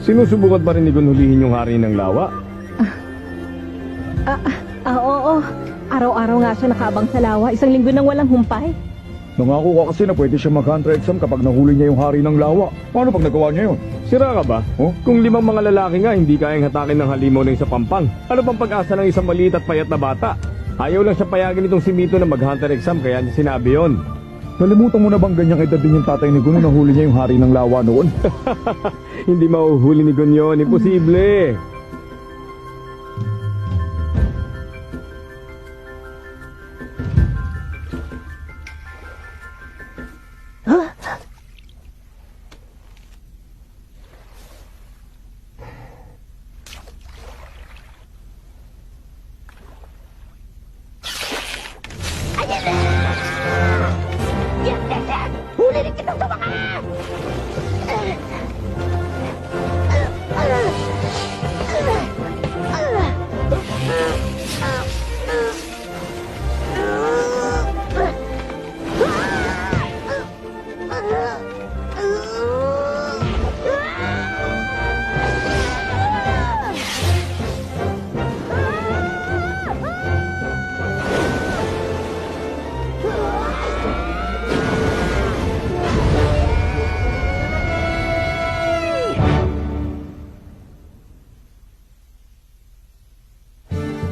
Sinusubukan pa rin ni Gon hulihin yung hari ng lawa. Oo. Araw-araw nga siya nakaabang sa lawa. 1 linggo nang walang humpay. Nangako ka kasi na pwede siya mag-hunter exam kapag nahuli niya yung hari ng lawa. Paano pag nagawa niya yun? Sira ka ba? Oh? Kung 5 mga lalaki nga hindi kayang hatakin ng halimaw ng isa pampang, ano pang pag-asa ng isang maliit at payat na bata? Ayaw lang siya payagan itong si Mito na mag-hunter exam kaya niya sinabi yon. Nalimutan mo na bang ganyang edad din yung tatay ni Gon nung nahuli niya yung hari ng lawa noon? Hindi mahuhuli ni Gon yun. Imposible. Huli rin kitang tumakas!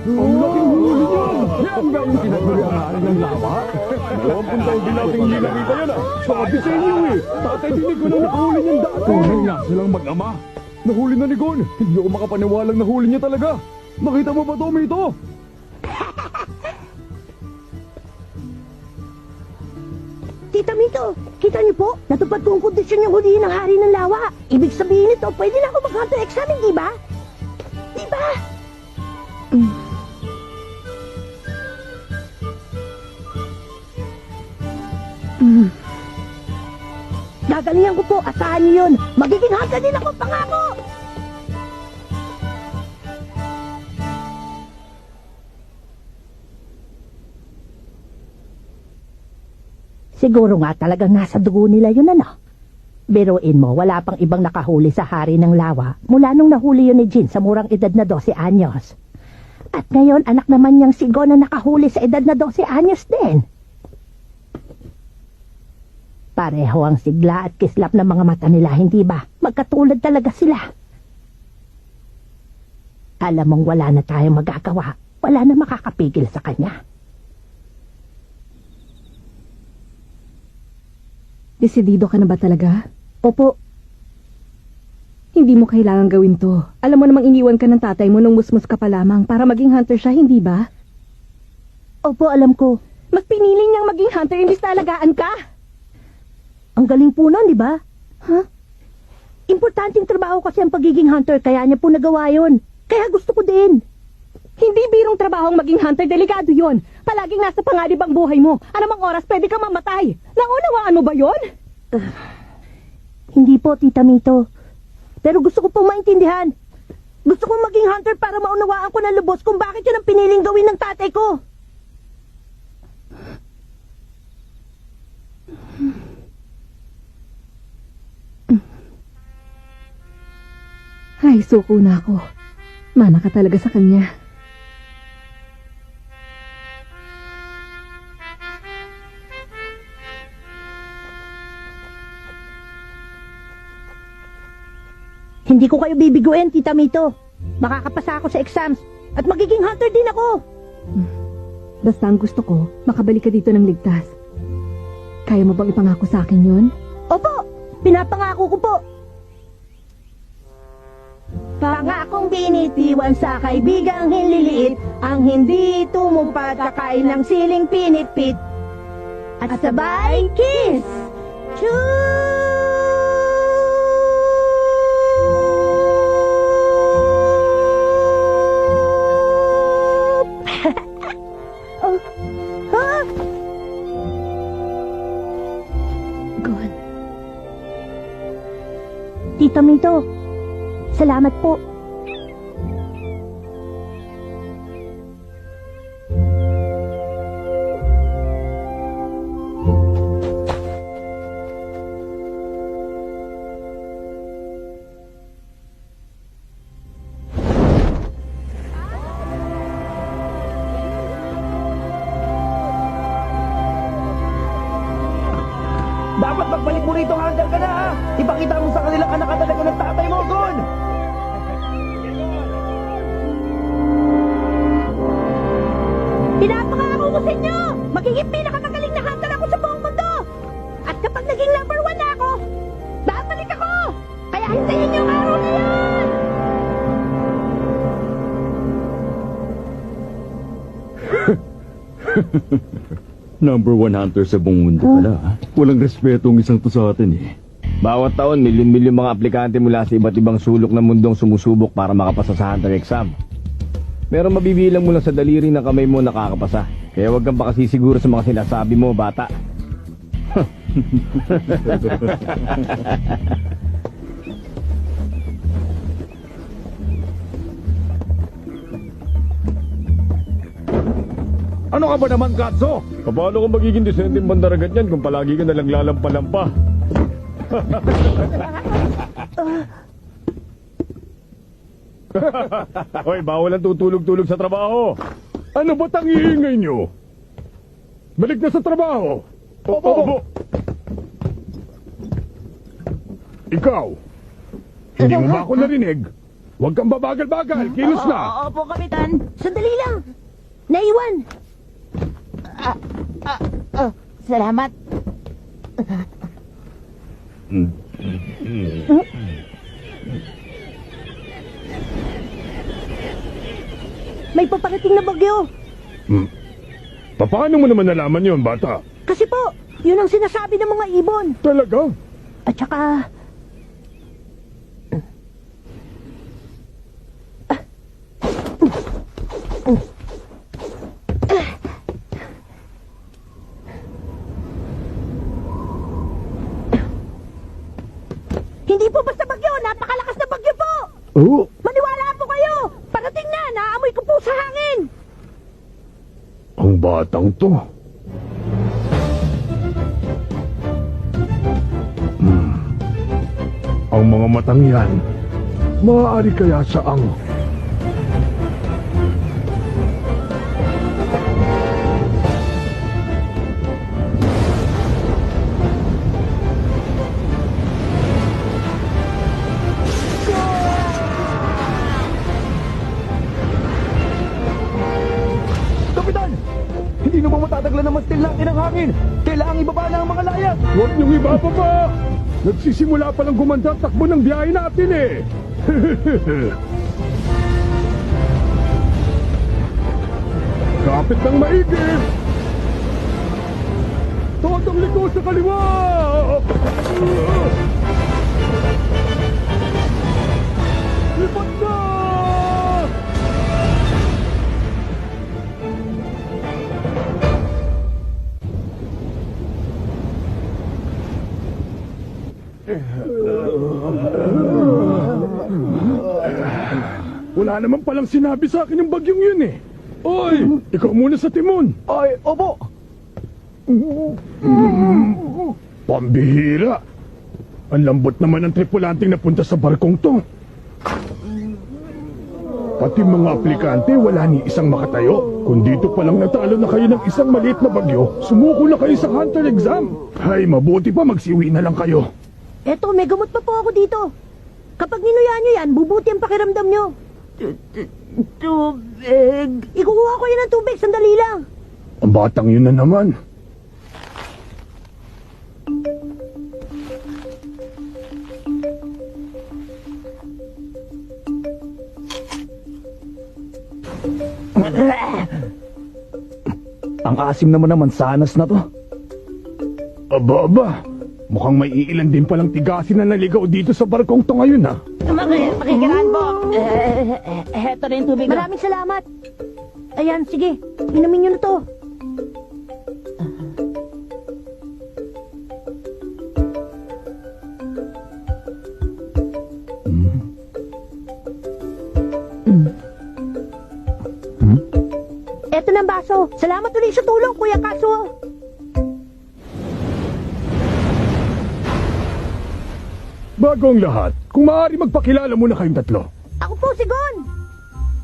Ang laking huli niyan! Yan ba yung pinaguli ang hari ng lawa? 20 taong binating nila rito yan ah! Sabi sa inyo eh! Tatay din ni Gon ang nakahuli niyan dati! Tunay nga silang mag-ama! Nahuli na ni Gon! Hindi ako makapaniwalang nahuli niya talaga! Nakita mo ba ito, Mito? Tita Mito, kita niyo po? Natupad ko ang kondisyon yung hulihin ng hari ng lawa. Ibig sabihin nito, pwede na ako mag-hunter exam, di ba? Di ba? Gagalingan ko po, asahan niyo yun. Magiging hunter din ako, pangako! Siguro nga talagang nasa dugo nila yun, ano? Biruin mo, wala pang ibang nakahuli sa hari ng lawa mula nung nahuli yun ni Jin sa murang edad na 12 anyos. At ngayon, anak naman niyang si Gon na nakahuli sa edad na 12 anyos din. Pareho ang sigla at kislap ng mga mata nila, hindi ba? Magkatulad talaga sila. Alam mong wala na tayong magagawa. Wala na makakapigil sa kanya. Desidido ka na ba talaga? Opo. Hindi mo kailangan gawin to. Alam mo namang iniwan ka ng tatay mo nung musmus ka pa lamang para maging hunter siya, hindi ba? Opo, alam ko. Mas piniling niyang maging hunter imbis na alagaan ka. Ang galing po nun, di ba? Importanteng trabaho kasi ang pagiging hunter, kaya niya po nagawa yun. Kaya gusto ko din. Hindi birong trabaho ang maging hunter, delikado yon. Palaging nasa panganib ang buhay mo. Anumang oras pwede kang mamatay. Naunawaan mo ba yon? Hindi po, Tita Mito. Pero gusto ko pong maintindihan. Gusto kong maging hunter para maunawaan ko na lubos kung bakit yun ang piniling gawin ng tatay ko. Ay, suko na ako. Mana ka talaga sa kanya. Hindi ko kayo bibiguin, Tita Mito. Makakapasa ako sa exams at magiging hunter din ako. Basta ang gusto ko, makabalik ka dito ng ligtas. Kaya mo bang ipangako sa akin yun? Opo, pinapangako ko po. Pangakong binitiwan sa kaibigang hinliliit, ang hindi tumupad kakain ng siling pinitpit. At sabay, kiss! Gon. Tita Mito, salamat po. rito, handle ka na ha! Ipakita mo sa kanila anak ka talaga ng tatay mo, Gon! Pinapangako ko sa inyo! Magiging pinakamagaling na hunter ako sa buong mundo! At kapag naging number 1 na ako, babalik ako! Kaya hintayin niyo ang araw na yan! Number 1 hunter sa buong mundo pala. Walang respeto ang isang to sa atin eh. Bawat taon, milyon-milyon mga aplikante mula sa iba't ibang sulok ng mundong sumusubok para makapasa sa hunter exam. Pero mabibilang mo lang sa daliri ng kamay mo nakakapasa. Kaya huwag kang pakasisiguro sa mga sinasabi mo, bata. Ano ka ba naman, Katso? Paano kung magiging disenteng bandaragat yan kung palagi ka nalang lalampa-lampa? Hoy, bawal ang tutulog-tulog sa trabaho. Ano ba tangiingay nyo? Balik na sa trabaho. Opo. Ikaw, hindi mo ba ako narinig? Huwag kang babagal-bagal. Kilos na. Opo, Kapitan. Sandali lang. Naiwan. Salamat. May paparating na bagyo. Paano mo naman nalaman yon, bata? Kasi po, yun ang sinasabi ng mga ibon. Talaga? At saka... Hindi po basta bagyo, napakalakas na bagyo po! Oo. Maniwala po kayo! Parating na, naamoy ko po sa hangin! Ang batang to. Ang mga matang yan, maaari kaya saang... Kapitan! Hindi na ba matataglan ng mastil natin ang hangin? Kailangang ibaba na ang mga layas! Huwag niyong ibababa! Nagsisimula pa lang gumanda ang takbo ng biyahe natin eh! Kapit ng maigi! Totong liko sa kaliwa! Lipat na! Wala naman palang sinabi sa akin yung bagyong yun eh. Oy, ikaw muna sa timon. Ay, opo! Pambihira. Ang lambot naman ng tripulanting napunta sa barkong to. Pati mga aplikante, wala ni isang makatayo. Kung dito palang natalo na kayo ng isang maliit na bagyo, sumuko na kayo sa hunter exam. Ay, mabuti pa magsiwi na lang kayo. Eto, may gamot pa po ako dito. Kapag ninuya nyo yan, bubuti ang pakiramdam nyo. Tubig. Ikukuha ko yan ng tubig, sandali lang. Ang batang yun na naman. Ang asim naman sanas na to. Aba. Mukhang may iilan din palang tigasin na naligaw dito sa barkong to ngayon ha. Pakikiraan po. Heto na yung tubig. Maraming salamat. Ayan, sige. Inumin nyo na to. Eto na ang baso. Salamat ulit sa tulong, Kuya Kaso. Bago ang lahat, kung maaari magpakilala muna kayong tatlo. Ako po si Gon.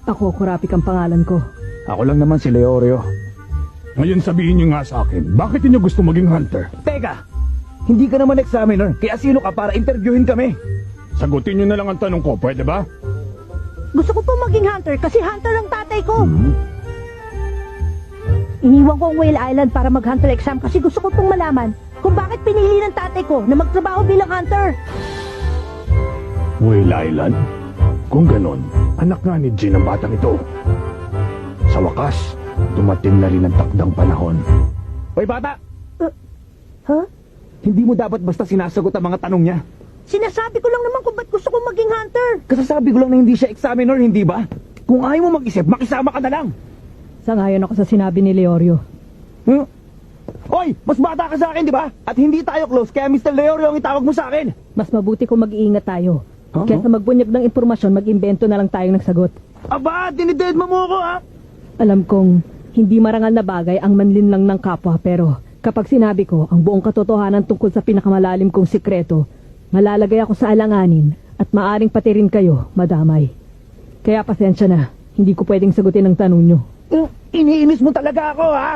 Ako, Kurapik ang pangalan ko. Ako lang naman si Leorio. Ngayon sabihin niyo nga sa akin, bakit niyo gusto maging hunter? Teka! Hindi ka naman examiner, kaya sino ka para interviewin kami? Sagutin nyo na lang ang tanong ko, pwede ba? Gusto ko po maging hunter kasi hunter ang tatay ko. Iniwan ko ang Whale Island para mag-hunter exam kasi gusto ko pong malaman kung bakit pinili ng tatay ko na magtrabaho bilang hunter. Whale Island? Kung ganon, anak nga ni Jean ang batang ito. Sa wakas, dumating na rin ang takdang panahon. Hoy bata, Huh? hindi mo dapat basta sinasagot ang mga tanong niya. Sinasabi ko lang naman kung ba't gusto ko maging hunter. Kasasabi ko lang na hindi siya examiner, hindi ba? Kung ayaw mo mag-isip, makisama ka na lang. Sangayon ako sa sinabi ni Leorio. Huh? Hoy, mas bata ka sa akin, di ba? At hindi tayo close, kaya Mr. Leorio ang itawag mo sa akin. Mas mabuti kung mag-iingat tayo. Huh? Kesa magbunyag ng impormasyon, mag-imbento na lang tayong nagsagot. Aba, dinided mo ako, ha? Alam kong hindi marangal na bagay ang manlinlang ng kapwa, pero kapag sinabi ko ang buong katotohanan tungkol sa pinakamalalim kong sikreto, malalagay ako sa alanganin at maaring pati rin kayo madamay. Kaya pasensya na, hindi ko pwedeng sagutin ang tanong nyo. Iniinis mo talaga ako, ha?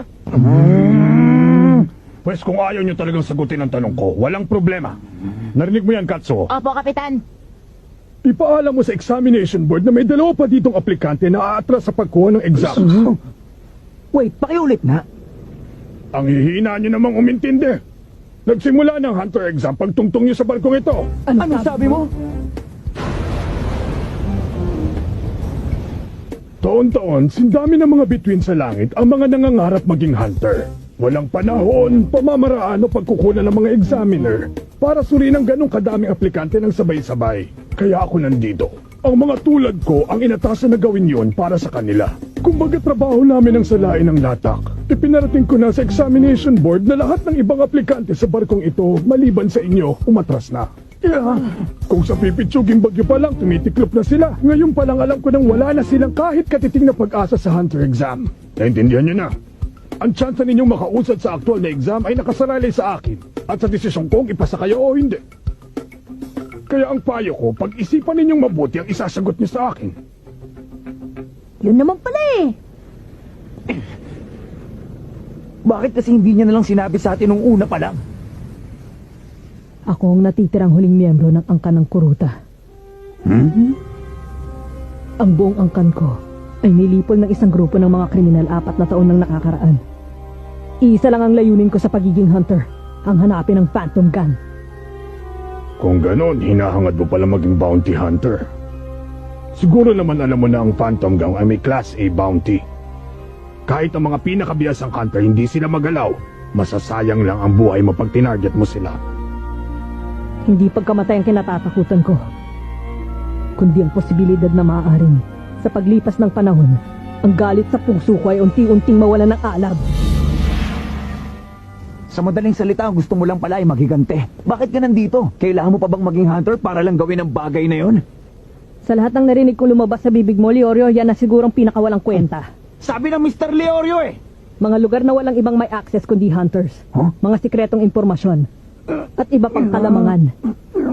Pwes kung ayaw nyo talagang sagutin ang tanong ko, walang problema. Narinig mo yan, Katso? Opo, Kapitan. Ipaalam mo sa examination board na may dalawa pa ditong aplikante na aatras sa pagkuha ng exam. Wait, pakiulit na. Ang hihina nyo namang umintindi. Nagsimula ng hunter exam pagtungtong nyo sa balkong ito. Anong sabi mo? Taon-taon, sindami ng mga bituin sa langit ang mga nangangarap maging hunter. Walang panahon, pamamaraan o pagkukunan ng mga examiner para suriin ang ganong kadaming aplikante ng sabay-sabay. Kaya ako nandito. Ang mga tulad ko ang inatasan na gawin yon para sa kanila. Kumbaga trabaho namin ang salain ng latak. Ipinarating ko na sa examination board na lahat ng ibang aplikante sa barkong ito maliban sa inyo, umatras na. Kung sa pipitsuging bagyo pa lang, tumitiklop na sila. Ngayon pa lang alam ko nang wala na silang kahit katiting na pag-asa sa hunter exam. Naintindihan nyo na? Ang tsansa ninyong makausad sa aktual na exam ay nakasaralay sa akin at sa desisyon kong ipasa kayo o hindi. Kaya ang payo ko, pag-isipan ninyong mabuti ang isasagot niyo sa akin. Yun naman pala eh. Bakit kasi hindi niya nalang sinabi sa atin nung una pa lang? Ako ang natitirang huling miyembro ng angkan ng kuruta. Ang buong angkan ko ay nilipol ng isang grupo ng mga kriminal 4 na taon nang nakakaraan. Isa lang ang layunin ko sa pagiging hunter, ang hanapin ng Phantom Gun. Kung ganon, hinahangad mo pala maging bounty hunter. Siguro naman alam mo na ang Phantom Gang ay may Class A bounty. Kahit ang mga pinakabiyasang hunter hindi sila magalaw, masasayang lang ang buhay mo pag tinarget mo sila. Hindi pagkamatay ang kinatatakutan ko, kundi ang posibilidad na maaaring sa paglipas ng panahon, ang galit sa puso ko ay unti-unting mawala ng alab. Sa madaling salita, gusto mo lang pala ay maghigante. Bakit ka nandito? Kailangan mo pa bang maging hunter para lang gawin ang bagay na yon? Sa lahat ng narinig kong lumabas sa bibig mo, Leorio, yan na sigurong pinakawalang kwenta. Sabi ng Mr. Leorio eh! Mga lugar na walang ibang may access kundi hunters. Huh? Mga sikretong impormasyon. At iba pang kalamangan.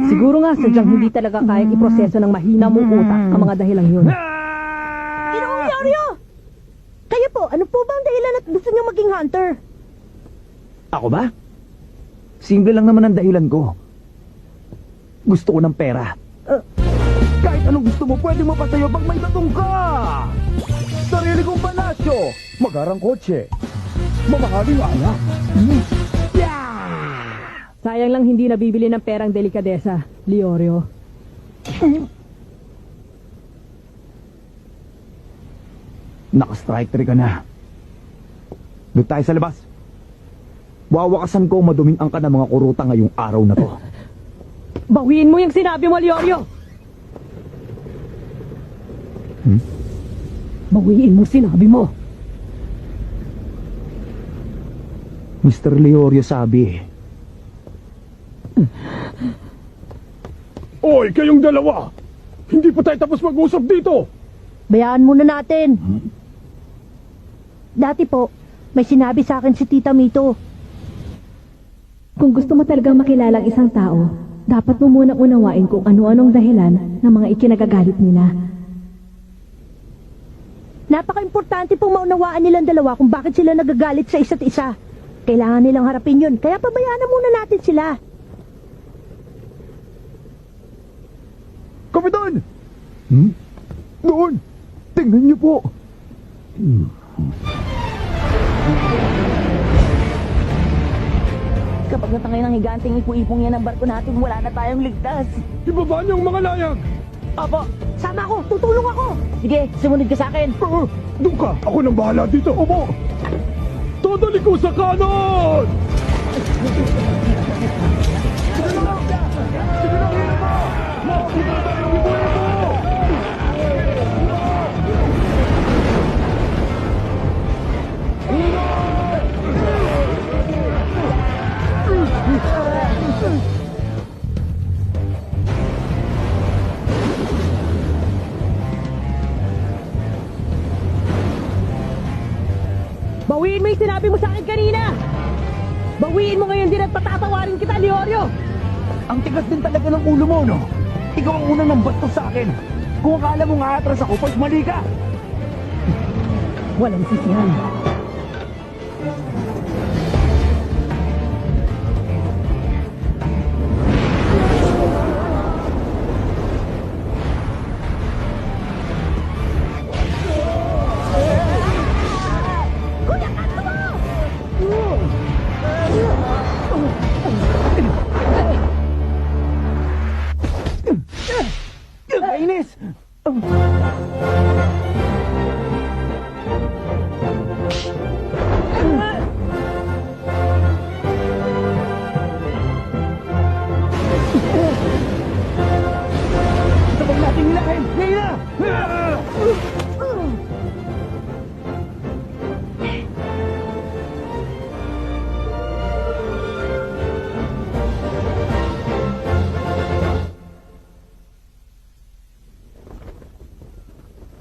Siguro nga sadyang hindi talaga kayang iproseso ng mahina mong utak ang mga dahilang yun. Ginoong Leorio! Kayo po, ano po ba ang dahilan at gusto niyo maging hunter? Ako ba? Simple lang naman ang dahilan ko. Gusto ko ng pera. Kahit anong gusto mo, pwede mo pa sa'yo pag may tatong ka! Sarili kong palasyo, magarang kotse, mamahaling anak. Sayang lang hindi nabibili ng perang delikadesa, Leorio. Naka-strike 3 ka na. Doon tayo sa labas. Wawakasan ko maduming ang ka ng mga kuruta ngayong araw na to. Bawiin mo yung sinabi mo, Leorio! Bawiin mo sinabi mo! Mr. Leorio sabi, Oy, kayong dalawa! Hindi pa tayo tapos mag-usap dito! Bayaan muna natin. Dati po, may sinabi sa akin si Tita Mito. Kung gusto mo talagang makilala ang isang tao, dapat mo munang unawain kung ano-anong dahilan ng mga ikinagagalit nila. Napaka-importante pong maunawaan nilang dalawa kung bakit sila nagagalit sa isa't isa. Kailangan nilang harapin yun, kaya pabayaan na muna natin sila. Kapitan! Doon! Tingnan niyo po! Kapag natangay ng higanting ipu-ipong yan ang barko natin, wala na tayong ligtas. Ibaba niyo ang mga layag! Opo, Sama ko, tutulong ako. sige, sumunod ka sa akin. Doon ka! Ako nang bahala dito! Opo! Totally ko sa kanon! Bawiin mo yung sinabi mo sa akin kanina! Bawiin mo ngayon din at patatawarin kita, Leorio! Ang tigas din talaga ng ulo mo, no? Ikaw ang unang nambastos sa akin. Kung akala mo nga atras ako, pag mali ka. Walang sisihan. Kainis! Sabag natin nilakayin! Ngayon na!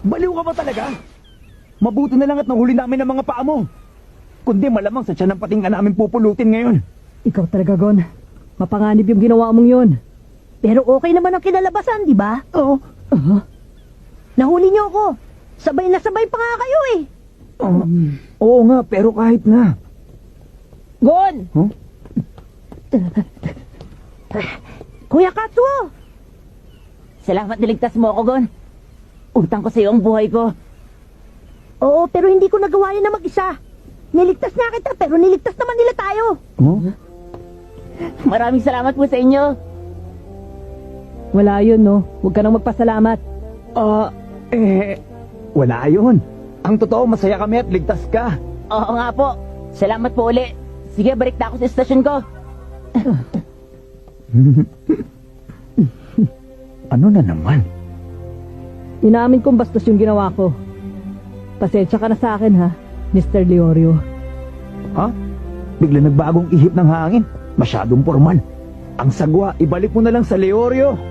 Baliw ka ba talaga? Mabuti na lang at nahuli namin ang mga paa mo. Kundi malamang sa tiyan ng pating ka namin pupulutin ngayon. Ikaw talaga, Gon. Mapanganib yung ginawa mong yun. Pero okay naman ang kinalabasan, di ba? Oo. Nahuli niyo ako. Sabay na sabay pa nga kayo eh. Oo nga, pero kahit na. Gon! Kuya Katsuo! Salamat niligtas mo ako, Gon. Utang ko sa iyo ang buhay ko. Oo, pero hindi ko nagawa yun na mag-isa. Niligtas na kita, pero niligtas naman nila tayo. Maraming salamat po sa inyo. Wala yun, no? Huwag ka nang magpasalamat. Wala yun. Ang totoo, masaya kami at ligtas ka. Oo nga po. Salamat po uli. Sige, balik na ako sa estasyon ko. Ano na naman? Inamin kong bastos yung ginawa ko. Pasensya ka na sa akin, ha, Mr. Leorio. Ha? Bigla nagbagong ihip ng hangin. Masyadong formal. Ang sagwa, ibalik mo na lang sa Leorio.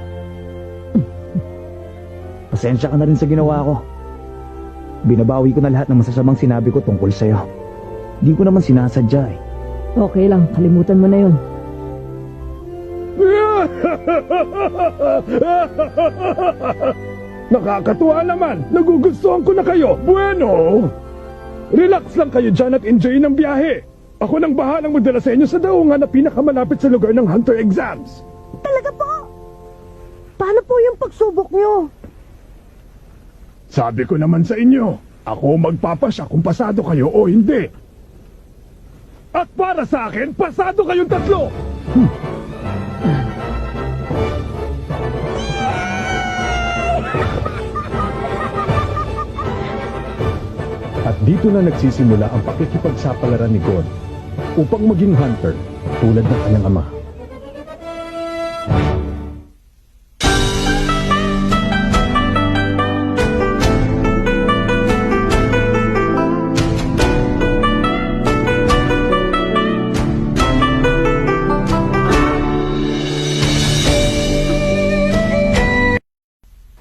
Pasensya ka na rin sa ginawa ko. Binabawi ko na lahat ng masasamang sinabi ko tungkol sa'yo. Di ko naman sinasadya eh. Okay lang, kalimutan mo na yun. Nakakatuwa naman! Nagugustuhan ko na kayo! Bueno! Relax lang kayo dyan at enjoy ng biyahe! Ako nang bahalang magdala sa inyo sa daungan na pinakamalapit sa lugar ng Hunter exams! Talaga po? Paano po yung pagsubok nyo? Sabi ko naman sa inyo, ako magpapasya kung pasado kayo o hindi. At para sa akin, pasado kayong tatlo! At dito na nagsisimula ang pakikipagsapalaran ni God upang maging hunter tulad ng kanyang ama.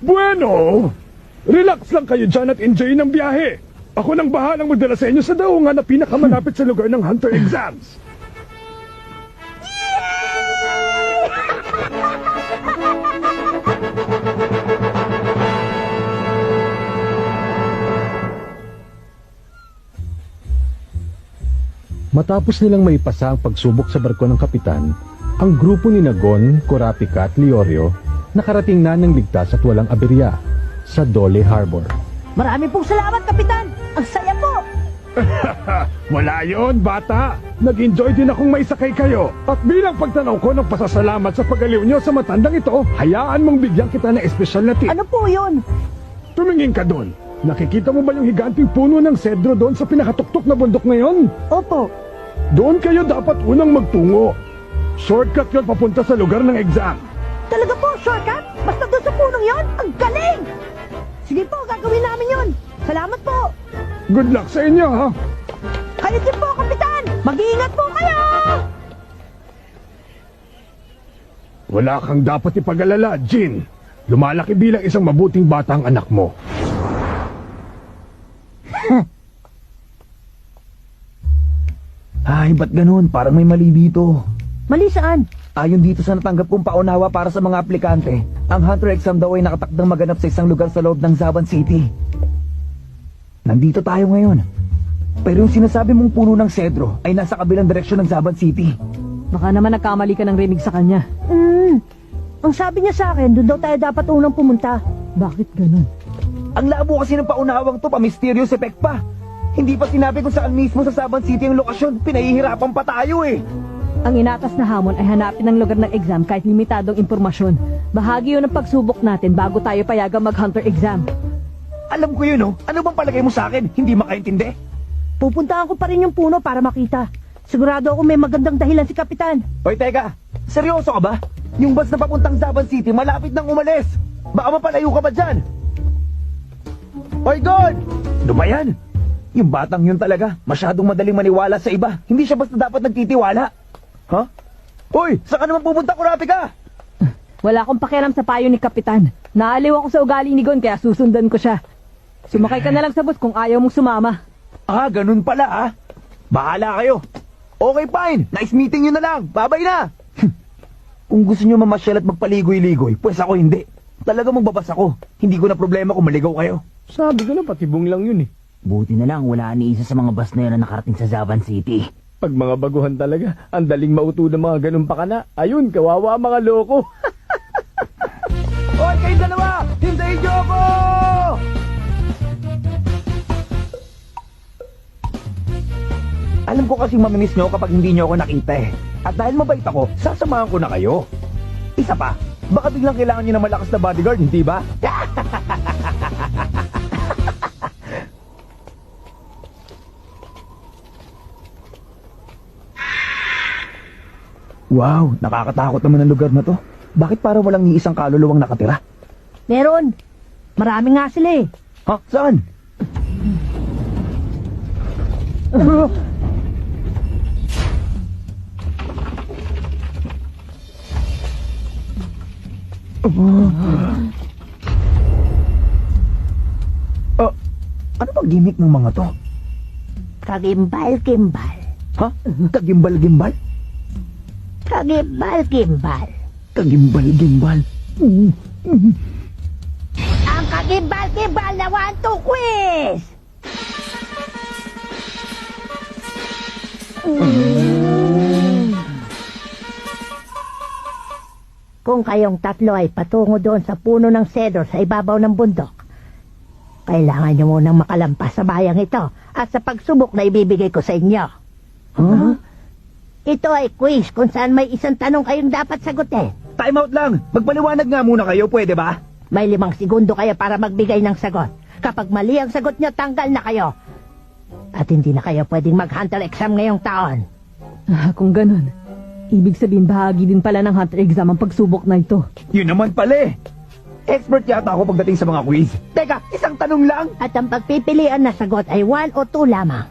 Bueno! Relax lang kayo dyan at enjoy ng biyahe! Ako nang bahalang magdala sa inyo sa daungan na pinakamalapit sa lugar ng Hunter exams! Matapos nilang maipasa ang pagsubok sa barko ng kapitan, ang grupo ni Nagon, Kurapika at Leorio nakarating na ng ligtas at walang aberya sa Dole Harbor. Marami pong salamat, Kapitan! Ang saya po! Wala yon, bata! Nag-enjoy din akong maisakay kayo. At bilang pagtanaw ko ng pasasalamat sa pagaliw nyo sa matandang ito, hayaan mong bigyan kita ng espesyal na tip. Ano po yun? Tumingin ka doon. Nakikita mo ba yung higanting puno ng sedro doon sa pinakatuktok na bundok ngayon? Opo. Doon kayo dapat unang magtungo. Shortcut yun papunta sa lugar ng exam. Talaga po, shortcut? Basta doon sa punong yon? Ang galing! Sige po, gagawin namin yon. Salamat po. Good luck sa inyo, ha? Kayo din po, Kapitan! Mag-iingat po kayo! Wala kang dapat ipag-alala, Jin. Lumalaki bilang isang mabuting bata ang anak mo. Ay, ba't ganun? Parang may mali dito. Mali saan? Ayon dito sa natanggap kong paunawa para sa mga aplikante, ang Hunter exam daw ay nakatakdang maganap sa isang lugar sa loob ng Zaban City. Nandito tayo ngayon. Pero yung sinasabi mong puno ng sedro ay nasa kabilang direksyon ng Zaban City. Baka naman nagkamali ka ng rinig sa kanya. Ang sabi niya sa akin, doon daw tayo dapat unang pumunta. Bakit ganun? Ang labo kasi ng paunawang to, pa-mysterious effect pa. Hindi pa sinabi kung saan mismo sa Zaban City ang lokasyon. Pinahihirapan pa tayo eh. Ang inatas na hamon ay hanapin ang lugar ng exam kahit limitadong impormasyon. Bahagi yun ng pagsubok natin bago tayo payagang mag-hunter exam. Alam ko yun, oh. Ano bang palagay mo sa akin? Hindi makaintindi? Pupuntahan ko pa rin yung puno para makita. Sigurado ako may magandang dahilan si Kapitan. Hoy, teka. Seryoso ka ba? Yung bus na papuntang Zaban City malapit nang umalis. Baka mapalayo ka ba dyan? Hoy, God! Ano ba yan? Yung batang yun talaga, masyadong madaling maniwala sa iba. Hindi siya basta dapat nagtitiwala. Ha? Hoy, saan ka naman pupunta, Kurapika? Wala akong pakialam sa payo ni Kapitan. Naaliw ako sa ugali ni Gon kaya susundan ko siya. Sumakay ka na lang sa bus kung ayaw mong sumama. Ah, ganun pala ah. Bahala kayo. Okay, fine. Nice meeting nyo na lang. Babay na. Kung gusto nyo mamasyal at magpaligoy-ligoy, pues ako hindi. Talaga magbabas ako. Hindi ko na problema kung maligaw kayo. Sabi ko na, patibong lang yun eh. Buti na lang wala ni isa sa mga bus na yun na nakarating sa Zaban City. Pag mga baguhan talaga, ang daling mauto ng mga ganun pakana. Ayun, kawawa mga loko. Hoy, kayong dalawa! Hintayin nyo ako! Alam ko kasing mamimiss nyo kapag hindi nyo ako nakita eh. At dahil mabait ako, sasamahan ko na kayo. Isa pa, baka biglang kailangan nyo ng malakas na bodyguard, hindi ba? Wow, nakakatakot naman ang lugar na to. Bakit parang walang ni isang kaluluwang nakatira? Meron. Marami nga sila eh. Ha? Saan? Ano ba gimmick ng mga to? Kagimbal-gimbal. Ha? Kagimbal-gimbal? Kagimbal-gimbal. Kagimbal-gimbal? Ang kagimbal-gimbal na 1-2 quiz! Kung kayong tatlo ay patungo doon sa puno ng cedro sa ibabaw ng bundok, kailangan nyo munang makalampas sa bayang ito at sa pagsubok na ibibigay ko sa inyo. Huh? Ito ay quiz kung saan may isang tanong kayong dapat sagutin. Time out lang! Magpaliwanag nga muna kayo, pwede ba? May 5 segundo kayo para magbigay ng sagot. Kapag mali ang sagot nyo, tanggal na kayo. At hindi na kayo pwedeng mag-hunter exam ngayong taon. Kung ganun, ibig sabihin bahagi din pala ng hunter exam ang pagsubok na ito. Yun naman pala eh! Expert yata ako pagdating sa mga quiz. Teka, isang tanong lang! At ang pagpipilian na sagot ay 1 o 2 lamang.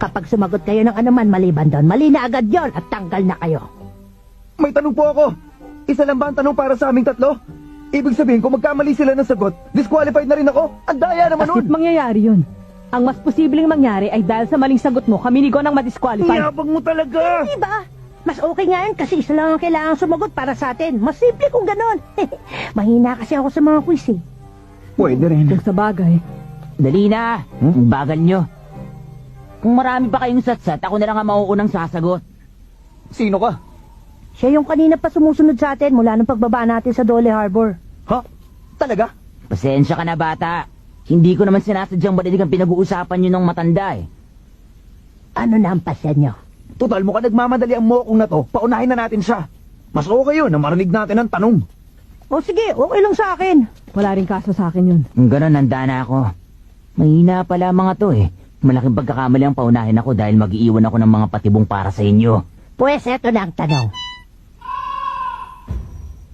Kapag sumagot kayo ng anuman maliban doon, mali na agad yon at tanggal na kayo. May tanong po ako. Isa lang ba ang tanong para sa aming tatlo? Ibig sabihin, kung magkamali sila ng sagot, disqualified na rin ako. Ang daya naman Asit nun! mangyayari yun. Ang mas posibleng mangyari ay dahil sa maling sagot mo, kami ni Gon ang madisqualify. Yabang mo talaga! Diba? Mas okay nga yun kasi isa lang ang kailangan sumagot para sa atin. Mas simple kung ganon. Mahina kasi ako sa mga quiz eh. Pwede rin. Kung sa bagay, Dali na! Ang bagal nyo. Kung marami pa kayong satsat, ako na lang ang mauunang sasagot. Sino ka? Siya yung kanina pa sumusunod sa atin mula nung pagbaba natin sa Dole Harbor. Ha? Talaga? Pasensya ka na, bata. Hindi ko naman sinasadyang marinig ang pinag-uusapan nyo ng matanda eh. Ano na ang pasya nyo? Total, mukhang nagmamadali ang mokong na to. Paunahin na natin siya. Mas okay yun na marinig natin ang tanong. O sige, okay lang sa akin. Wala rin kaso sa akin yun. Kung gano'n, handa na ako. Mahina pala mga to eh. Malaking pagkakamali ang paunahin ako dahil mag-iiwan ako ng mga patibong para sa inyo. Pues eto na ang tanong.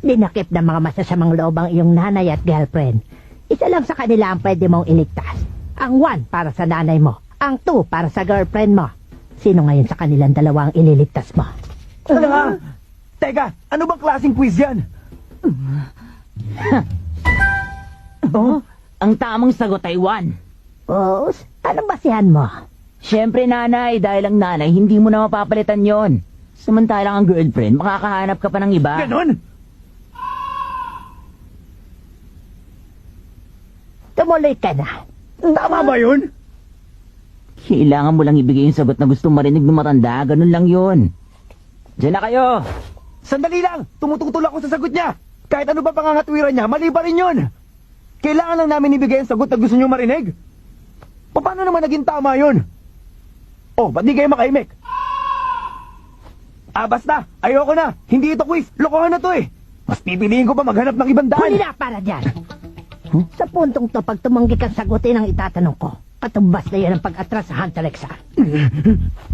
Dinakip ng mga masasamang loob ang iyong nanay at girlfriend. Isa lang sa kanila ang pwede mong iligtas. Ang 1 para sa nanay mo. Ang 2 para sa girlfriend mo. Sino ngayon sa kanilang dalawa ang ililigtas mo? Ano nga? Teka, ano bang klaseng quiz yan? Oh? Ang tamang sagot ay 1. Boss, anong basihan mo? Siyempre nanay, dahil ang nanay, hindi mo na mapapalitan yon. Samantalang ang girlfriend, makakahanap ka pa ng iba. Ganon? Tumuloy ka na. Tama ba yun? Kailangan mo lang ibigay yung sagot na gustong marinig ng matanda, ganun lang yun. Diyan na kayo! Sandali lang! Tumututol ako sa sagot niya! Kahit ano pa pangangatwiran niya, mali pa rin yun! Kailangan lang namin ibigay ang sagot na gusto niyo marinig. Paano naman naging tama yun? Oh, ba't di kayo makaimik? Basta! Ayoko na! Hindi ito quiz! Lokohan na to eh! Mas pipiliin ko pa maghanap ng ibang daan! Huli na para dyan. Sa puntong to, pag tumanggi kang sagutin ang itatanong ko, katumbas na yan ang pag-atras sa Hunter Exam.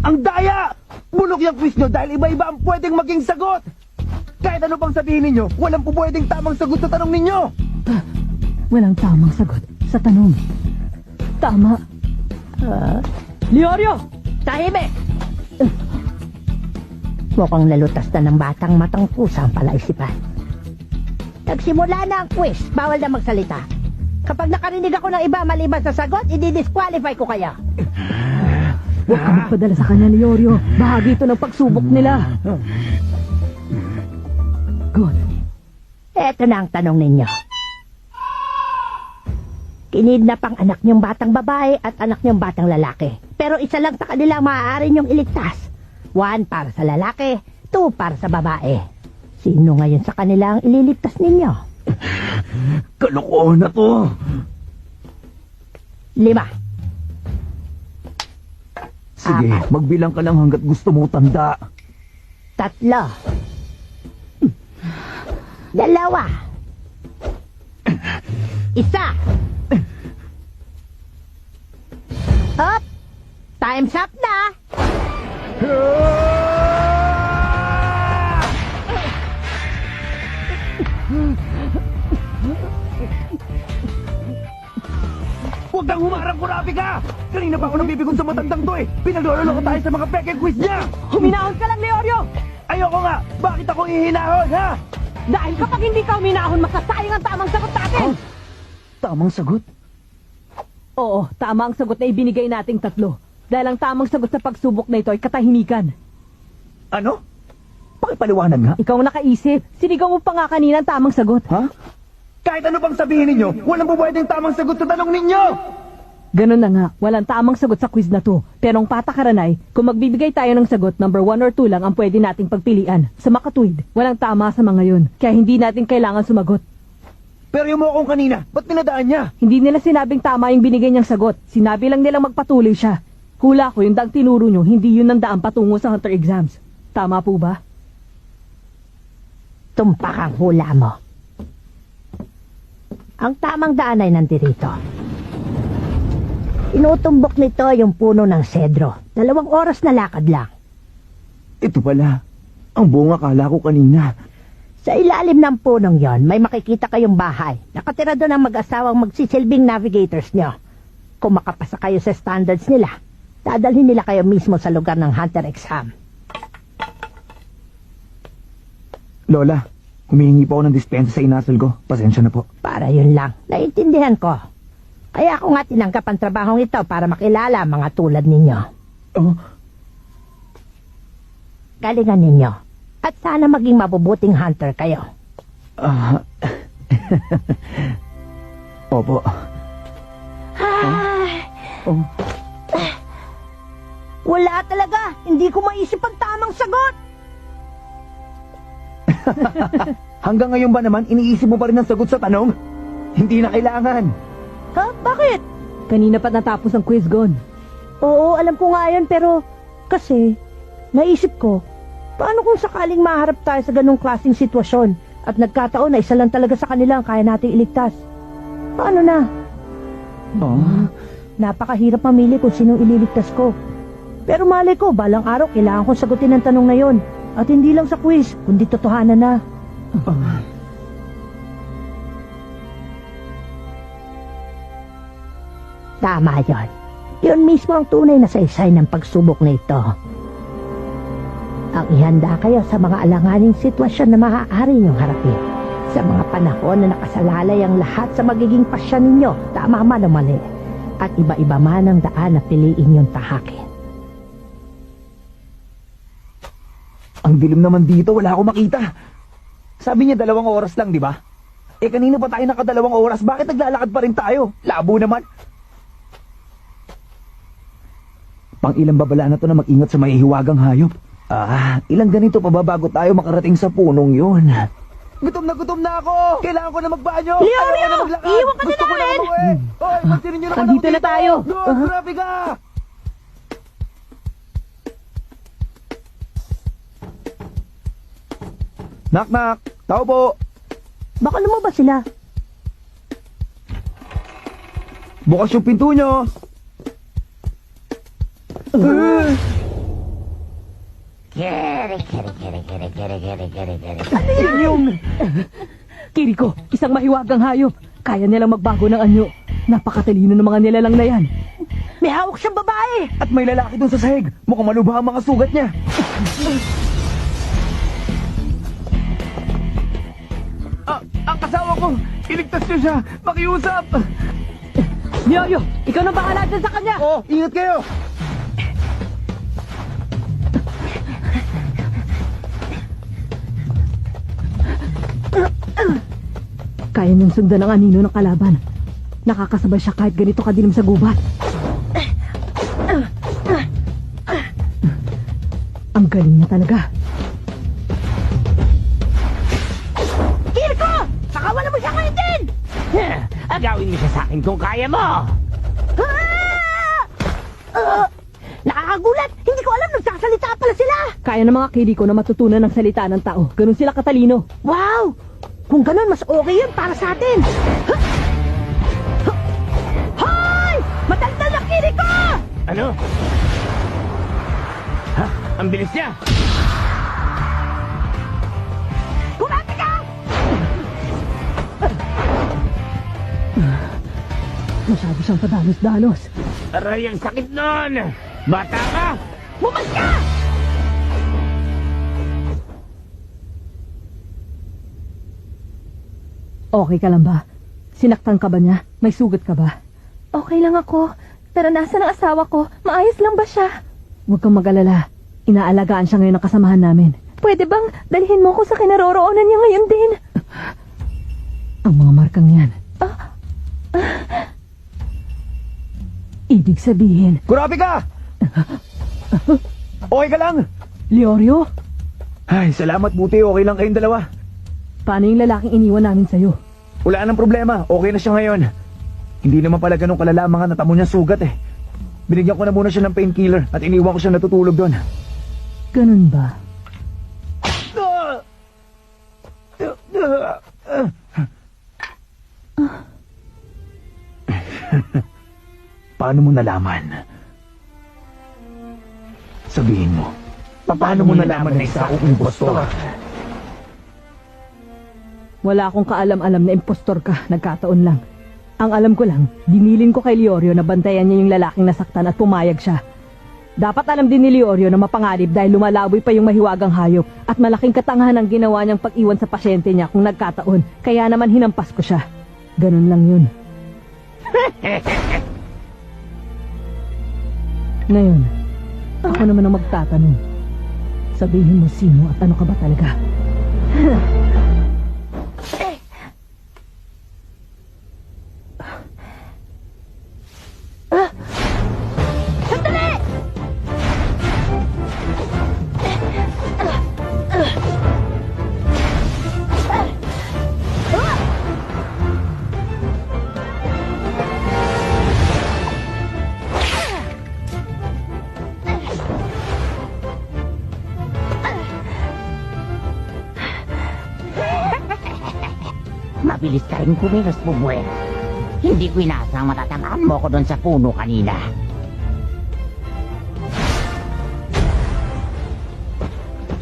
Ang daya! Bulok yung quiz nyo dahil iba-iba ang pwedeng maging sagot! Kahit ano pang sabihin ninyo, walang po pwedeng tamang sagot sa tanong ninyo! Walang tamang sagot sa tanong. Tama. Leorio! Tahimik! Mukhang nalutas na ng batang matang pusa ang palaisipan. Nagsimula na ang quiz, bawal na magsalita. Kapag nakarinig ako ng iba maliban sa sagot, i-disqualify ko kaya. Huwag ka magpadala sa kanya, Leorio. Bahagi ito ng pagsubok nila. Good. Eto na ang tanong ninyo. Kinidnap ang anak niyong batang babae at anak niyong batang lalaki. Pero isa lang sa kanila maaari niyong iligtas. 1 para sa lalaki, 2 para sa babae. Sino ngayon sa kanila ang ililigtas ninyo? Kalokohan na to! 5. Sige, magbilang ka lang hanggat gusto mo tanda. 3. 2. 1. Up! Time's up na! Huwag kang humarang, kurabi ka! Kanina pa ako nabibigon sa matandang to eh! Pinagloloko tayo sa mga peke quiz niya! Huminahon ka lang, Leorio! Ayoko nga! Bakit ako hihinahon, ha? Dahil kapag hindi ka huminahon, masasayang ang tamang sagot natin! Tamang sagot? Oo, tama ang sagot na ibinigay nating 3. Dahil ang tamang sagot sa pagsubok na ito ay katahimikan. Ano? Pakipaliwanag nga. Ikaw ang nakaisip. Sinigaw mo pa nga kanina ang tamang sagot. Ha? Kahit ano pang sabihin ninyo, walang po pwedeng tamang sagot sa tanong ninyo! Ganun na nga, walang tamang sagot sa quiz na to. Pero ang patakaran ay, kung magbibigay tayo ng sagot, number 1 or 2 lang ang pwede nating pagpilian. Sa makatuwid, walang tama sa mga yun. Kaya hindi natin kailangan sumagot. Pero yung mo akong kanina, ba't pinadaan niya? Hindi nila sinabing tama yung binigay niyang sagot. Sinabi lang nilang magpatuloy siya. Hula ko, yung daang tinuro nyo, hindi yun ang daan patungo sa Hunter exams. Tama po ba? Tumpak ang hula mo. Ang tamang daan ay nandirito. Inutumbok nito yung puno ng sedro. 2 oras na lakad lang. Ito pala, ang bunga kala ko kanina. Sa ilalim ng punong yon, may makikita kayong bahay. Nakatira doon ang mag-asawang magsisilbing navigators nyo. Kung makapasa kayo sa standards nila, dadalhin nila kayo mismo sa lugar ng Hunter exam. Lola, humihingi po ako ng dispensa sa inasal ko. Pasensya na po. Para yun lang. Naiintindihan ko. Kaya ako nga tinanggap ang trabahong ito para makilala ang mga tulad ninyo. Oh, Galingan ninyo. At sana maging mabubuting hunter kayo. Opo. Wala talaga. Hindi ko maisip ang tamang sagot. Hanggang ngayon ba naman, iniisip mo pa rin ang sagot sa tanong? Hindi na kailangan. Ha? Bakit? Kanina pa natapos ang quiz, Gon. Oo, alam ko nga yan, pero kasi naisip ko, paano kung sakaling maharap tayo sa ganong klaseng sitwasyon at nagkataon na isa lang talaga sa kanila ang kaya nating iligtas? Paano na? Napakahirap mamili kung sinong ililigtas ko. Pero malay ko, balang araw kailangan kong sagutin ang tanong na yon. At hindi lang sa quiz, kundi totohanan na. Tama yon. Yun mismo ang tunay na saysay ng pagsubok na ito. Ang ihanda kayo sa mga alanganing sitwasyon na maaari niyong harapin. Sa mga panahon na nakasalalay ang lahat sa magiging pasya ninyo, tama man o mali. At iba-iba man ang daan na piliin niyong tahakin. Ang dilim naman dito, wala akong makita. Sabi niya 2 oras lang, di ba? Eh kanina pa tayo naka 2 oras, bakit naglalakad pa rin tayo? Labo naman. Pang ilang babala na to na mag-ingat sa mahihiwagang hayop. Ilang ganito pa ba bago tayo makarating sa punong yun? Gutom na ako! Kailangan ko na magbanyo! Leorio! Ayaw ko na maglakad! Iiwan ka na Gusto ko namin! umuwi! Hoy, magsirin niyo naman ako Andito na tayo. Go, grabe ka! Knock! Tao po! Baka lumabas sila. Bukas yung pinto nyo! Yan yung... Kiriko, isang mahiwagang hayop. Kaya nilang magbago ng anyo. Napakatalino ng mga nilalang na yan. May hawak siyang babae. At may lalaki dun sa sahig. Mukhang malubha ang mga sugat niya. Ang kasawa ko! Iligtas niyo siya! Makiusap! Yoyo, ikaw na bahala dyan sa kanya. Oh, ingat kayo! Kaya niyang sundan ang anino ng kalaban. Nakakasabay siya kahit ganito kadilim sa gubat. Ang galing niya talaga. Kirko! Pakawalan mo siya ngayon din! Agawin mo siya sa akin kung kaya mo! Nakakagulat! Hindi ko alam nagsasalita pala sila! Kaya ng mga Kiriko na matutunan ng salita ng tao. Ganun sila katalino. Wow! Kung ganun, mas okay yun para sa atin! Hoy! Matanda na Kiriko! Ano? Ha? Ang bilis niya! Kumati ka! Masyado siyang padalos-dalos. Aray, ang sakit nun! Bata ka! Bumas ka! Okay ka lang ba? Sinaktan ka ba niya? May sugat ka ba? Okay lang ako. Pero nasa ng asawa ko? Maayos lang ba siya? Huwag kang mag-alala. Inaalagaan siya ngayon ng kasamahan namin. Pwede bang dalhin mo ko sa kinaroroonan niya ngayon din? Ang mga markang yan. Ibig sabihin, Grabe ka! Okay ka lang? Leorio, Ay, salamat buti. Okay lang kayong dalawa. paano yung lalaking iniwan namin sa'yo? Wala nang problema. Okay na siya ngayon. Hindi naman pala ganun kalala ang mga natamo niya sugat eh. Binigyan ko na muna siya ng painkiller at iniwan ko siya natutulog doon. Ganun ba? Paano mo nalaman? Sabihin mo. Paano mo nalaman na isa akong impostor? Wala akong kaalam-alam na impostor ka. Nagkataon lang. Ang alam ko lang, dinilin ko kay Leorio na bantayan niya yung lalaking nasaktan at pumayag siya. Dapat alam din ni Leorio na mapanganib dahil lumalaboy pa yung mahiwagang hayop at malaking katangahan ang ginawa niyang pag-iwan sa pasyente niya kung nagkataon. Kaya naman hinampas ko siya. Ganun lang yun. Ngayon, ako naman ang magtatanong. Sabihin mo sino at ano ka ba talaga? mabilis ka rin kumilos, Bubuelo. Hindi ko inaasang matatamaan mo ko doon sa puno kanina.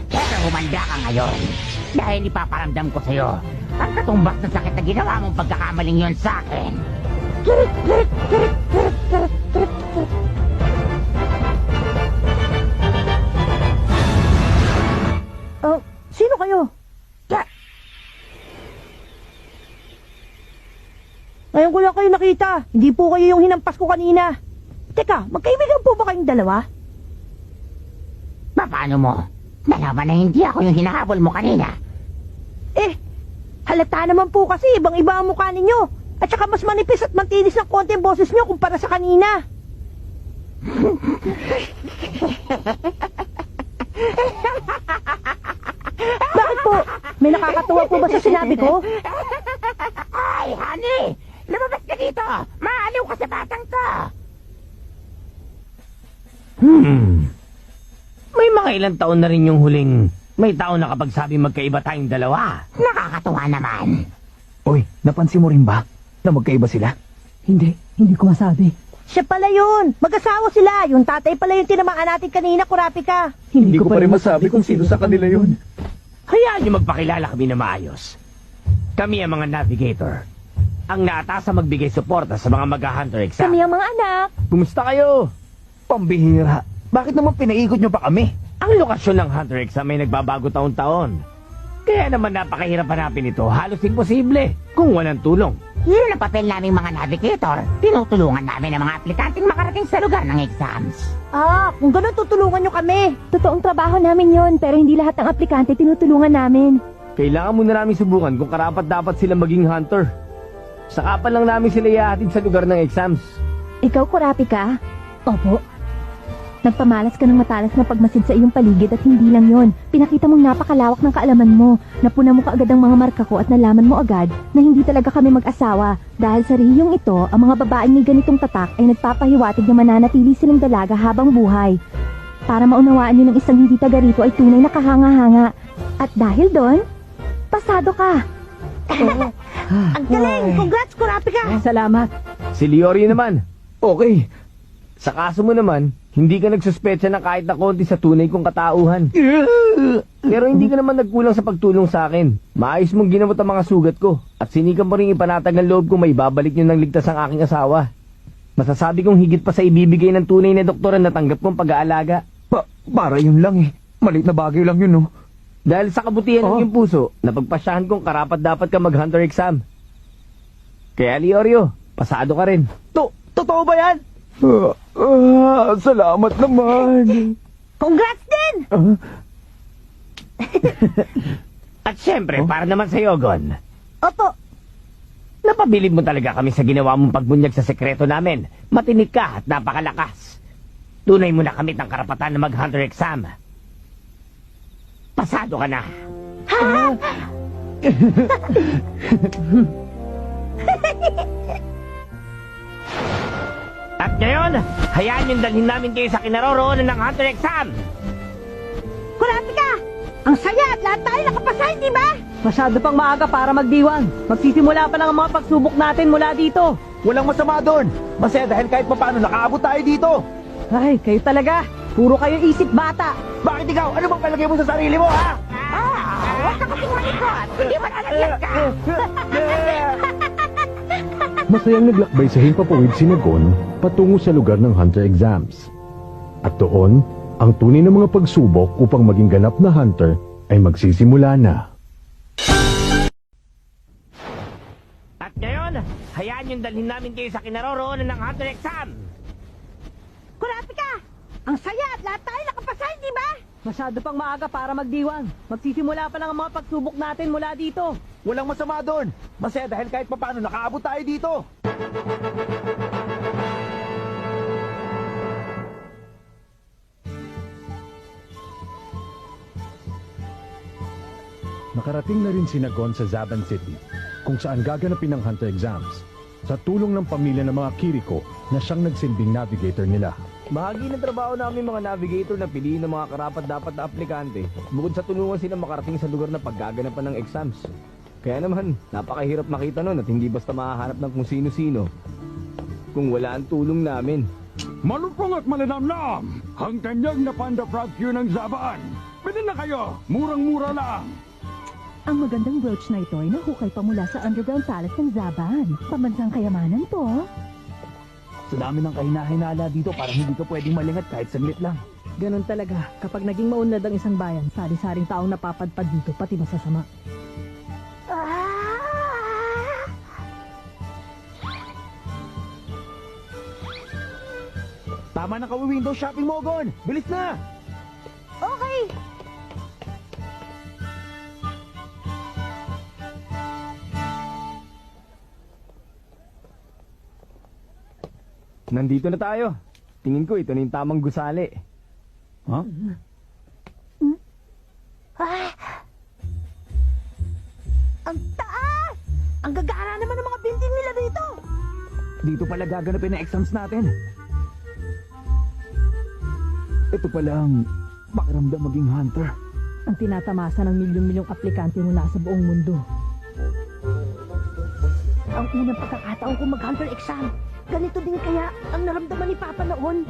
Pero humanda ka ngayon. Dahil ipaparamdam ko sa'yo ang katumbas na sakit na ginawa mong pagkakamaling yon sa akin. Sino kayo? Ngayon ko lang kayo nakita. Hindi po kayo yung hinampas ko kanina. Teka, magkaibigan po ba kayong dalawa? Paano mo? Nalaman na hindi ako yung hinahabol mo kanina. Halata naman po kasi ibang-iba ang mukha ninyo. At saka mas manipis at mantinis ng konti ang boses nyo kumpara sa kanina. Bakit po? May nakakatuwa po ba sa sinabi ko? Ay, honey! Lumabas ka dito! Maaliw ka sa batang to! May mga ilang taon na rin yung huling may tao na kapag sabi magkaiba tayong dalawa. Nakakatuwa naman. Oy, napansin mo rin ba na magkaiba sila? Hindi ko masabi. Siya pala yun. Mag-asawa sila. Yung tatay pala yung tinamaan natin kanina, Kurapika. Hindi ko pa rin masabi kung sino sa kanila yun. Hayaan niyo magpakilala kami na maayos. Kami ang mga navigator. Ang naatasa magbigay suporta sa mga mag-hunter exam. Kami ang mga anak. Kumusta kayo? Pambihira. Bakit naman pinaikot niyo pa kami? Ang lokasyon ng hunter exam ay nagbabago taon-taon. Kaya naman napakahirap hanapin ito. Halos imposible kung walang tulong. Yun ang papel naming mga navigator. Tinutulungan namin ang mga aplikanteng makarating sa lugar ng exams. Kung ganun tutulungan nyo kami. Totoong trabaho namin yon, pero hindi lahat ng aplikante tinutulungan namin. Kailangan muna namin subukan kung karapat dapat sila maging hunter. Saka pa lang namin sila ihahatid sa lugar ng exams. Ikaw, Kurapika, Opo. nagpamalas ka ng matalas na pagmasid sa iyong paligid at hindi lang yon. Pinakita mong napakalawak ng kaalaman mo. Napuna mo kaagad ang mga marka ko at nalaman mo agad na hindi talaga kami mag-asawa. Dahil sa rehiyong ito, ang mga babaeng may ganitong tatak ay nagpapahiwatig na mananatili silang dalaga habang buhay. Para maunawaan yun ng isang hindi taga rito ay tunay na kahanga-hanga. At dahil doon, pasado ka. Ang galing! Congrats, Kurapika! Salamat. Si Leorio naman, Okay. sa kaso mo naman, hindi ka nagsuspecha na kahit na konti sa tunay kong katauhan. Pero hindi ka naman nagkulang sa pagtulong sa akin. Maayos mong ginamot ang mga sugat ko. At sinikan mo rin ipanatag ang loob kung may babalik nyo ng ligtas ang aking asawa. Masasabi kong higit pa sa ibibigay ng tunay na doktor ang natanggap kong pag-aalaga. Para yun lang eh. Malit na bagay lang yun, no? Dahil sa kabutihan ng iyong puso, napagpasyahan kong karapat dapat ka mag-hunter exam. Kaya Leorio, pasado ka rin. Totoo ba yan? Salamat naman. Congrats din! At syempre, para naman sa Yogon, Opo, napabilib mo talaga kami sa ginawa mong pagbunyag sa sekreto namin. Matinik ka at napakalakas. Tunay mo na kamit ng karapatan na mag-hunter exam. Pasado ka na. At ngayon, hayaan yung dalhin namin kayo sa kinaroroonan ng hunter exam. Kurapika! Ang saya at lahat tayo nakapasa, hindi ba? Masyado pang maaga para magdiwang. Magsisimula pa lang ang mga pagsubok natin mula dito. Walang masama doon. Masaya dahil kahit papaano nakaabot tayo dito. Ay, kayo talaga. Puro kayo isip bata. Bakit ikaw? Ano bang palagay mo sa sarili mo, ha? Huwag ka kasing malikot. Hindi mo nalagyan ka. Masayang naglakbay sa himpapawid si Nagon patungo sa lugar ng hunter exams. At doon, ang tunay na mga pagsubok upang maging ganap na hunter ay magsisimula na. At ngayon, hayaan yung dalhin namin kayo sa kinaroroonan ng hunter exam. Kurapika! Ang saya at lahat tayo nakapasa, hindi ba? Masyado pang maaga para magdiwang. Magsisimula pa lang ang mga pagsubok natin mula dito. Walang masama doon. Masaya dahil kahit papaano nakaabot tayo dito. Nakarating na rin si Nagon sa Zaban City, kung saan gaganapin ang hunter exams. Sa tulong ng pamilya ng mga Kiriko na siyang nagsilbing navigator nila. Bahagi ng trabaho namin mga navigator na piliin ng mga karapat-dapat na aplikante bukod sa tulungan sila makarating sa lugar na paggaganapan ng exams. Kaya naman, napakahirap makita nun at hindi basta makahanap ng kung sino-sino kung wala ang tulong namin. Malupong at malinamnam! Ang tanyag na Panda Frog Q ng Zabaan! Bilhin na kayo! Murang-mura lang! Ang magandang brooch na ito ay nahukay pa mula sa underground palace ng Zaban. Pambansang kayamanan to. Sa dami ng kahinahinala dito, parang hindi ka pwedeng malingat kahit saglit lang. Ganon talaga. Kapag naging maunlad ang isang bayan, sari-saring taong napapadpad dito, pati masasama. Tama na window shopping mo, Gon! Bilis na! Okay! Nandito na tayo. Tingin ko ito na yung tamang gusali. Ha? Ang taas! Ang gagara naman ng mga building nila dito! Dito pala gaganapin ang exams natin. Ito pala ang pakiramdam maging hunter. Ang tinatamasa ng milyong-milyong aplikante mula sa buong mundo. Ang unang pagkakataon ko mag-hunter exam. Ganito din kaya ang naramdaman ni Papa noon.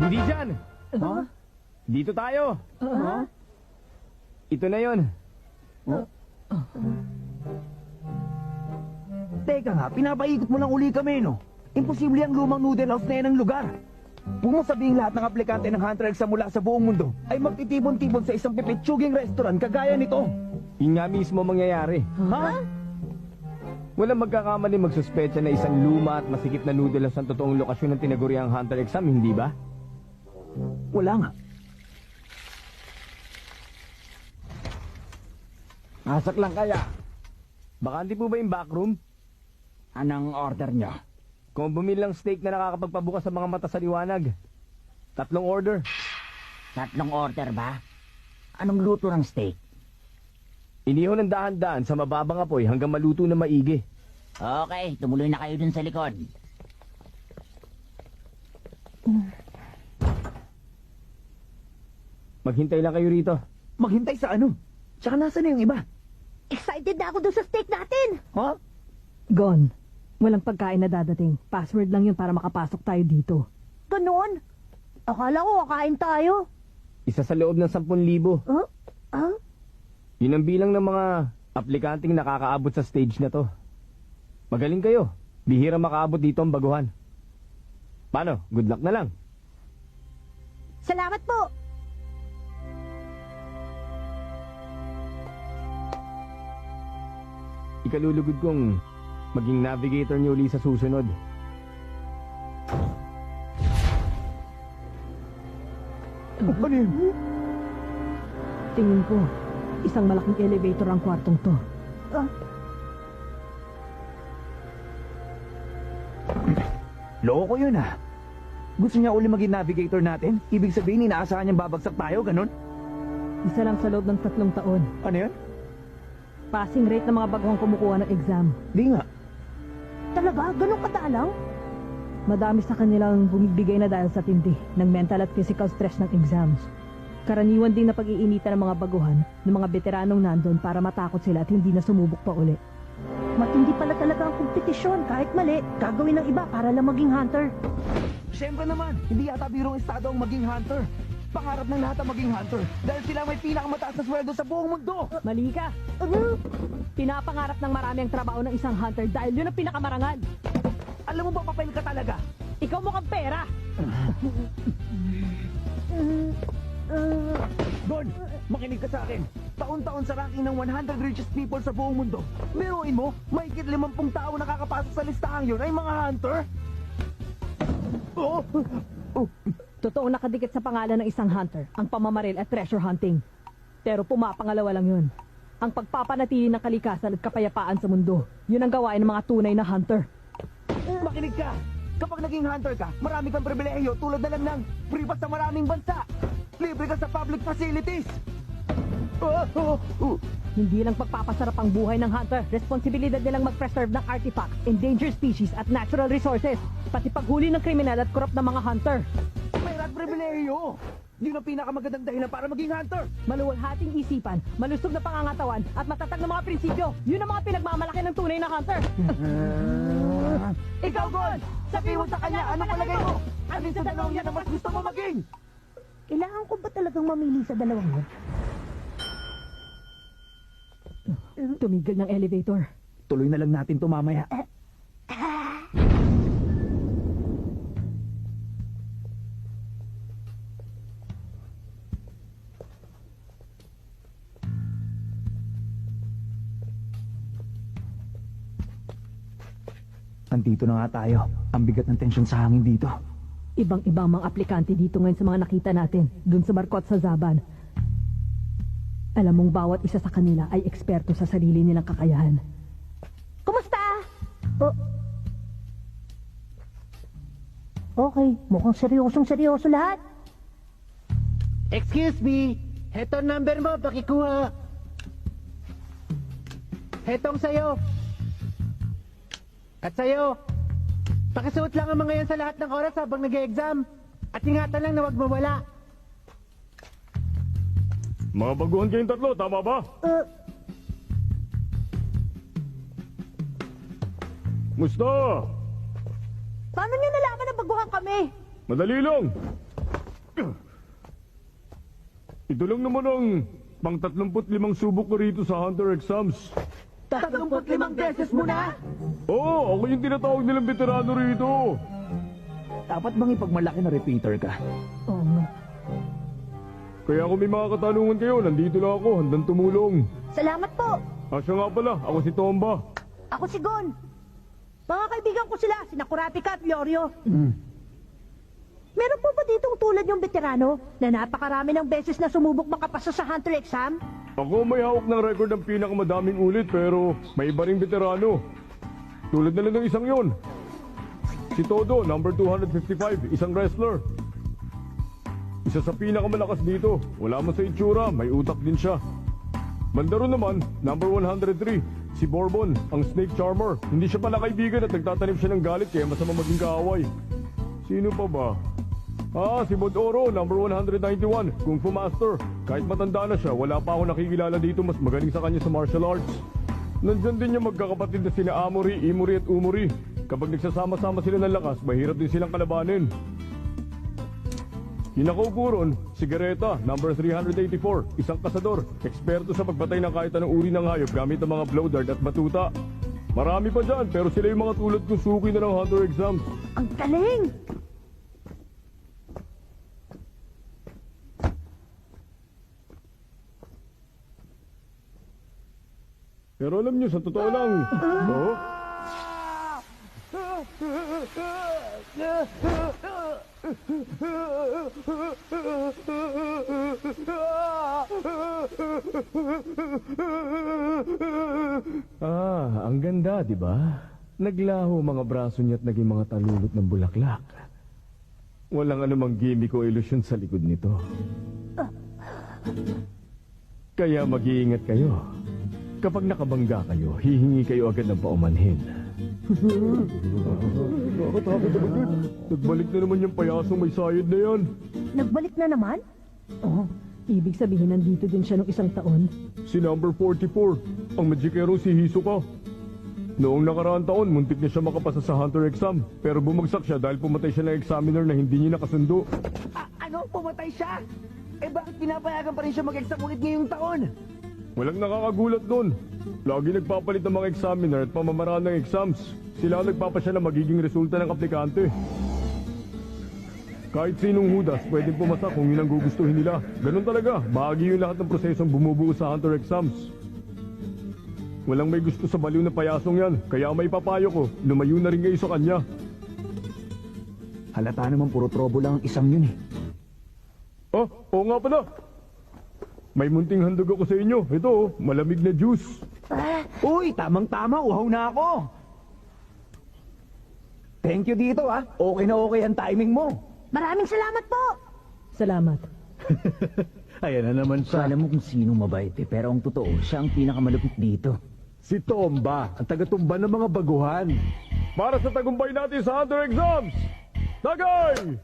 Hindi dyan! Huh? Dito tayo! Ito na yon. Teka nga, pinapaikot mo lang uli kami, no? Imposible ang lumang noodle house na yan ang lugar. Kung mo sabihing lahat ng aplikante ng hunter exam mula sa buong mundo ay magtitibon-tibon sa isang pipitsuging restaurant kagaya nito. Yun nga mismo mangyayari. Ha? Walang magkakamali magsuspecha na isang luma at masikip na noodle house ang totoong lokasyon ng tinaguriang hunter exam, hindi ba? Wala nga. Asak lang kaya. Bakante po ba yung backroom? Anong order nyo? Kung bumilang steak na nakakapagpabukas sa mga mata sa liwanag. 3 order. 3 order ba? Anong luto ng steak? Inihaw ng dahan-dahan sa mababang apoy hanggang maluto na maigi. Okay, tumuloy na kayo dun sa likod. Maghintay lang kayo rito. Maghintay sa ano? Tsaka nasa na yung iba? Excited na ako doon sa steak natin! Ha? Gone. Walang pagkain na dadating. Password lang yun para makapasok tayo dito. Ganon? Akala ko kakain tayo. Isa sa loob ng 10,000. Huh? Ah? Yun ang bilang ng mga aplikanteng nakakaabot sa stage na to. Magaling kayo. Bihira makaabot dito ang baguhan. Paano? Good luck na lang. Salamat po! Ikalulugod kong maging navigator niyo uli sa susunod. Ano yun? Tingin ko, isang malaking elevator ang kwartong to. Loko yun ah. Gusto niya uli maging navigator natin? Ibig sabihin, inaasahan niyang babagsak tayo, ganun? Isa lang sa loob ng 3 taon. Ano yun? Passing rate ng mga baguhang kumukuha ng exam. Di nga. Talaga? Ganon kadalang? Madami sa kanilang bumibigay na dahil sa tindi ng mental at physical stress ng exams. Karaniwan din na pag-iinitan ng mga baguhan ng mga veteranong nandun para matakot sila at hindi na sumubok pa uli. Matindi pala talaga ang kompetisyon. Kahit mali, gagawin ng iba para lang maging hunter. Siyempre naman, hindi yata birong estado ang maging hunter. Pangarap ng lahat ang maging hunter dahil sila may pinakamataas na sweldo sa buong mundo. Mali ka! Pinapangarap ng marami ang trabaho ng isang hunter dahil yun ang pinakamarangal. Alam mo ba, papel ka talaga? Ikaw mukhang pera! Don, makinig ka sa akin. Taon-taon sa ranking ng 100 richest people sa buong mundo. Biruin mo, mahigit 50 tao nakakapasok sa listahang yun ay mga hunter? Oh! Totoong nakadikit sa pangalan ng isang hunter, ang pamamaril at treasure hunting. Pero pumapangalawa lang yun. Ang pagpapanatili ng kalikasan at kapayapaan sa mundo, yun ang gawain ng mga tunay na hunter. Makinig ka! Kapag naging hunter ka, marami kang pribilehiyo tulad na lang ng free pass sa maraming bansa. Libre ka sa public facilities. Hindi lang pagpapasarap ang buhay ng hunter, responsibilidad nilang mag-preserve ng artifacts, endangered species at natural resources, pati paghuli ng kriminal at korrupt na mga hunter. Pera pribilehiyo. Yun ang pinakamagandang dahilan para maging hunter. Maluwalhating isipan, malusog na pangangatawan, at matatag na mga prinsipyo. Yun ang mga pinagmamalaki ng tunay na hunter. Ikaw, Gon! Sabihin mo sa kanya, ano palagay mo? Alin sa dalawang yan ang mas gusto mo maging? Kailangan ko ba talagang mamili sa dalawang yun? Tumigil ng elevator. Tuloy na lang natin to mamaya. Andito na nga tayo. Ang bigat ng tensyon sa hangin dito. Ibang-ibang mga aplikante dito ngayon sa mga nakita natin, dun sa barko at sa Zaban. Alam mong bawat isa sa kanila ay eksperto sa sarili nilang kakayahan. Kumusta? Okay, mukhang seryoso lahat. Excuse me, heto number mo, pakikuha. Hetong sayo. At sayo. Pakisuot lang ang mga yan sa lahat ng oras habang nag-exam. At ingatan lang na wag mawala. Mga baguhan kayong tatlo, tama ba? Musta? Paano niyo nalaman na baguhan kami? Madali lang. Ito lang naman ang pang 35 subok ko rito sa Hunter exams. 35 beses mo na? Oo, ako yung tinatawag nilang veterano rito. Dapat bang ipagmalaki na repeater ka? Oo nga. Kaya kung may mga katanungan kayo, nandito lang ako, handang tumulong. Salamat po. Siya nga pala, ako si Tomba. Ako si Gon. Mga kaibigan ko sila, sina Kurapika at Leorio. Meron po ba ditong tulad yung veterano na napakarami ng beses na sumubok makapasa sa Hunter exam? Ako may hawak ng record ng pinakamadaming ulit pero may iba ring veterano. Tulad na lang ng isang yon. Si Todo, number 255, isang wrestler. Isa sa pinakamalakas dito. Wala man sa itsura, may utak din siya. Bandaro naman, number 103, si Bourbon, ang snake charmer. Hindi siya pala kaibigan at nagtatanim siya ng galit kaya masama maging kaaway. Sino pa ba? Si Bod Oro, number 191, Kung Fu Master. Kahit matanda na siya, wala pa ako nakikilala dito mas magaling sa kanya sa martial arts. Nandyan din yung magkakapatid na sina Amory, Imuri at Umuri. Kapag nagsasama-sama sila ng lakas, mahirap din silang kalabanin. Kinakaupo ron, si Gareta, number 384, isang kasador, eksperto sa pagpatay ng kahit anong uri ng hayop gamit ang mga blow dart at batuta. Marami pa dyan, pero sila yung mga tulad kong suki na ng Hunter exams. Ang galing! Pero alam nyo, sa totoo lang, ang ganda, di ba? Naglaho mga braso niya at naging mga talulot ng bulaklak. Walang anumang gimmick o ilusyon sa likod nito. Kaya mag-iingat kayo. Kapag nakabangga kayo, hihingi kayo agad ng paumanhin. Nagbalik na naman yung payasong may sayad na yan. Nagbalik na naman? Ibig sabihin nandito din siya nung isang taon. Si number 44, ang magikero si Hisoka. Noong nakaraang taon, muntik na siya makapasa sa Hunter exam. Pero bumagsak siya dahil pumatay siya ng examiner na hindi niya nakasundo. Ano? Pumatay siya? Bakit pinapayagan pa rin siya mag-exam ulit ngayong taon? Walang nakakagulat nun. Lagi nagpapalit ng mga examiner at pamamaraan ng exams. Sila ang nagpapasya na magiging resulta ng aplikante. Kahit sinong hudas, pwedeng pumasa kung yun ang gugustuhin nila. Ganun talaga, bahagi yung lahat ng prosesong bumubuo sa Hunter exams. Walang may gusto sa baliw na payasong yan, kaya may papayo ko, lumayo na rin kayo sa kanya. Halata naman puro trobo lang ang isang yun eh. Oo nga pala. May munting handog ako sa inyo. Ito, malamig na juice. Uy, tamang-tama, uhaw na ako. Thank you dito Okay na okay ang timing mo. Maraming salamat po! Salamat. Ayan na naman siya. Alam mo kung sino mabait pero ang totoo, siya ang pinakamalupit dito. Si Tomba, ang taga-tumba ng mga baguhan. Para sa tagumpay natin sa Hunter exams! Tagay!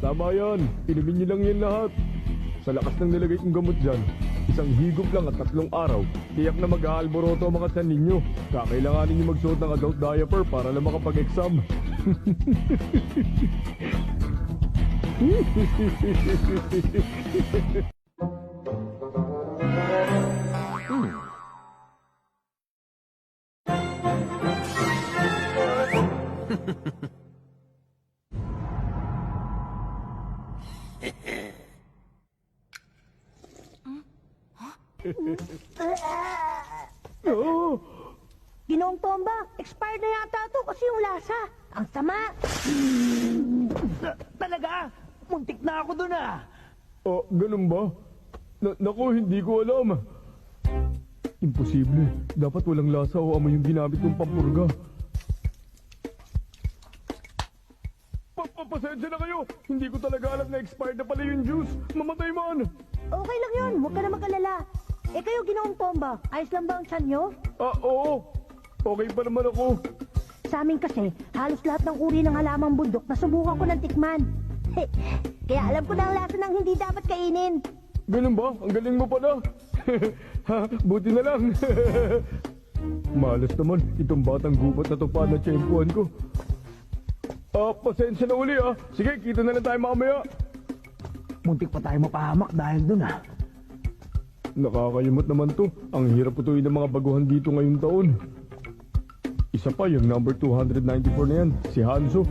Tama yan. Inumin niyo lang yan lahat. Sa lakas ng nilagay kong gamot dyan, isang higop lang at 3 araw, tiyak na mag-aalboroto ang mga tiyan ninyo. Kakailanganin niyo magsuot ng adult diaper para lang makapag-exam. Ginoong Tomba, expired na yata to kasi yung lasa. Ang sama. Talaga? Muntik na ako dun ah. Oh, ganun ba? Naku, hindi ko alam. Imposible. Dapat walang lasa o amoy yung ginamit kong pampurga. Pasensya na kayo. Hindi ko talaga alam na expired na pala yung juice. Mamatay man. Okay lang yun, huwag ka na mag-alala. Eh kayo, Ginoong Tomba, ayos lang ba ang tiyan nyo? Oo. Okay pa naman ako. Sa amin kasi, halos lahat ng uri ng halamang bundok na subukan ko ng tikman. Kaya alam ko na ang lasa ng hindi dapat kainin. Ganun ba? Ang galing mo pala. Ha, buti na lang. Malas naman, itong batang gubat na to pa na tiyempuan ko. Pasensya na uli ah. Sige, kita na lang tayo mamaya. Muntik pa tayo mapahamak dahil dun ah. Nakakayamot naman to. Ang hirap putuin ng mga baguhan dito ngayong taon. Isa pa, yung number 294 na yan, si Hanzo.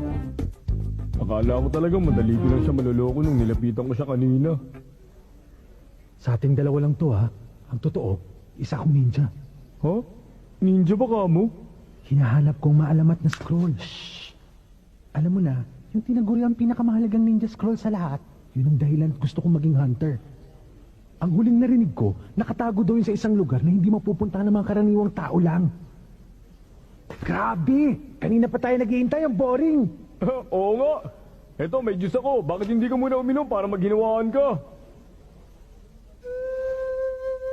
Akala ko talagang madali ko lang siya maloloko nung nilapitan ko siya kanina. Sa ating dalawa lang to ha. Ang totoo, isa akong ninja. Ha? Ninja ba ka mo? Hinahanap kong maalamat na scroll. Shh! Alam mo na, yung tinaguri ang pinakamahalagang ninja scroll sa lahat, yun ang dahilan gusto kong maging hunter. Ang huling narinig ko, nakatago daw yun sa isang lugar na hindi mapupuntahan ng mga karaniwang tao lang. Grabe! Kanina pa tayo naghihintay, ang boring! Oo nga. Eto, may juice ako. Bakit hindi ka muna uminom para maghinawaan ka?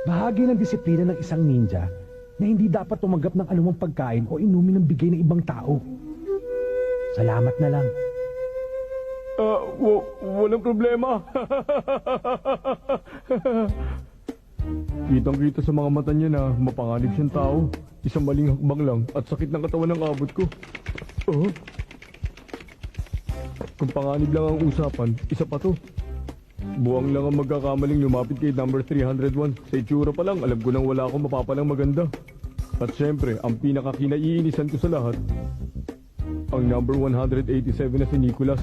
Bahagi ng disiplina ng isang ninja na hindi dapat tumanggap ng anumang pagkain o inumin ng bigay ng ibang tao. Salamat na lang. Walang problema. Kitang-kita sa mga mata niya na mapanganib siyang tao. Isang maling hakbang lang at sakit ng katawan ng abot ko. Kung panganib lang ang usapan, isa pa to. Buwang lang ang magkakamaling lumapit kay number 301. Sa itsura pa lang, alam ko nang wala akong mapapalang maganda. At syempre, ang pinakakinaiinisan ko sa lahat, ang number 187 na si Nicholas.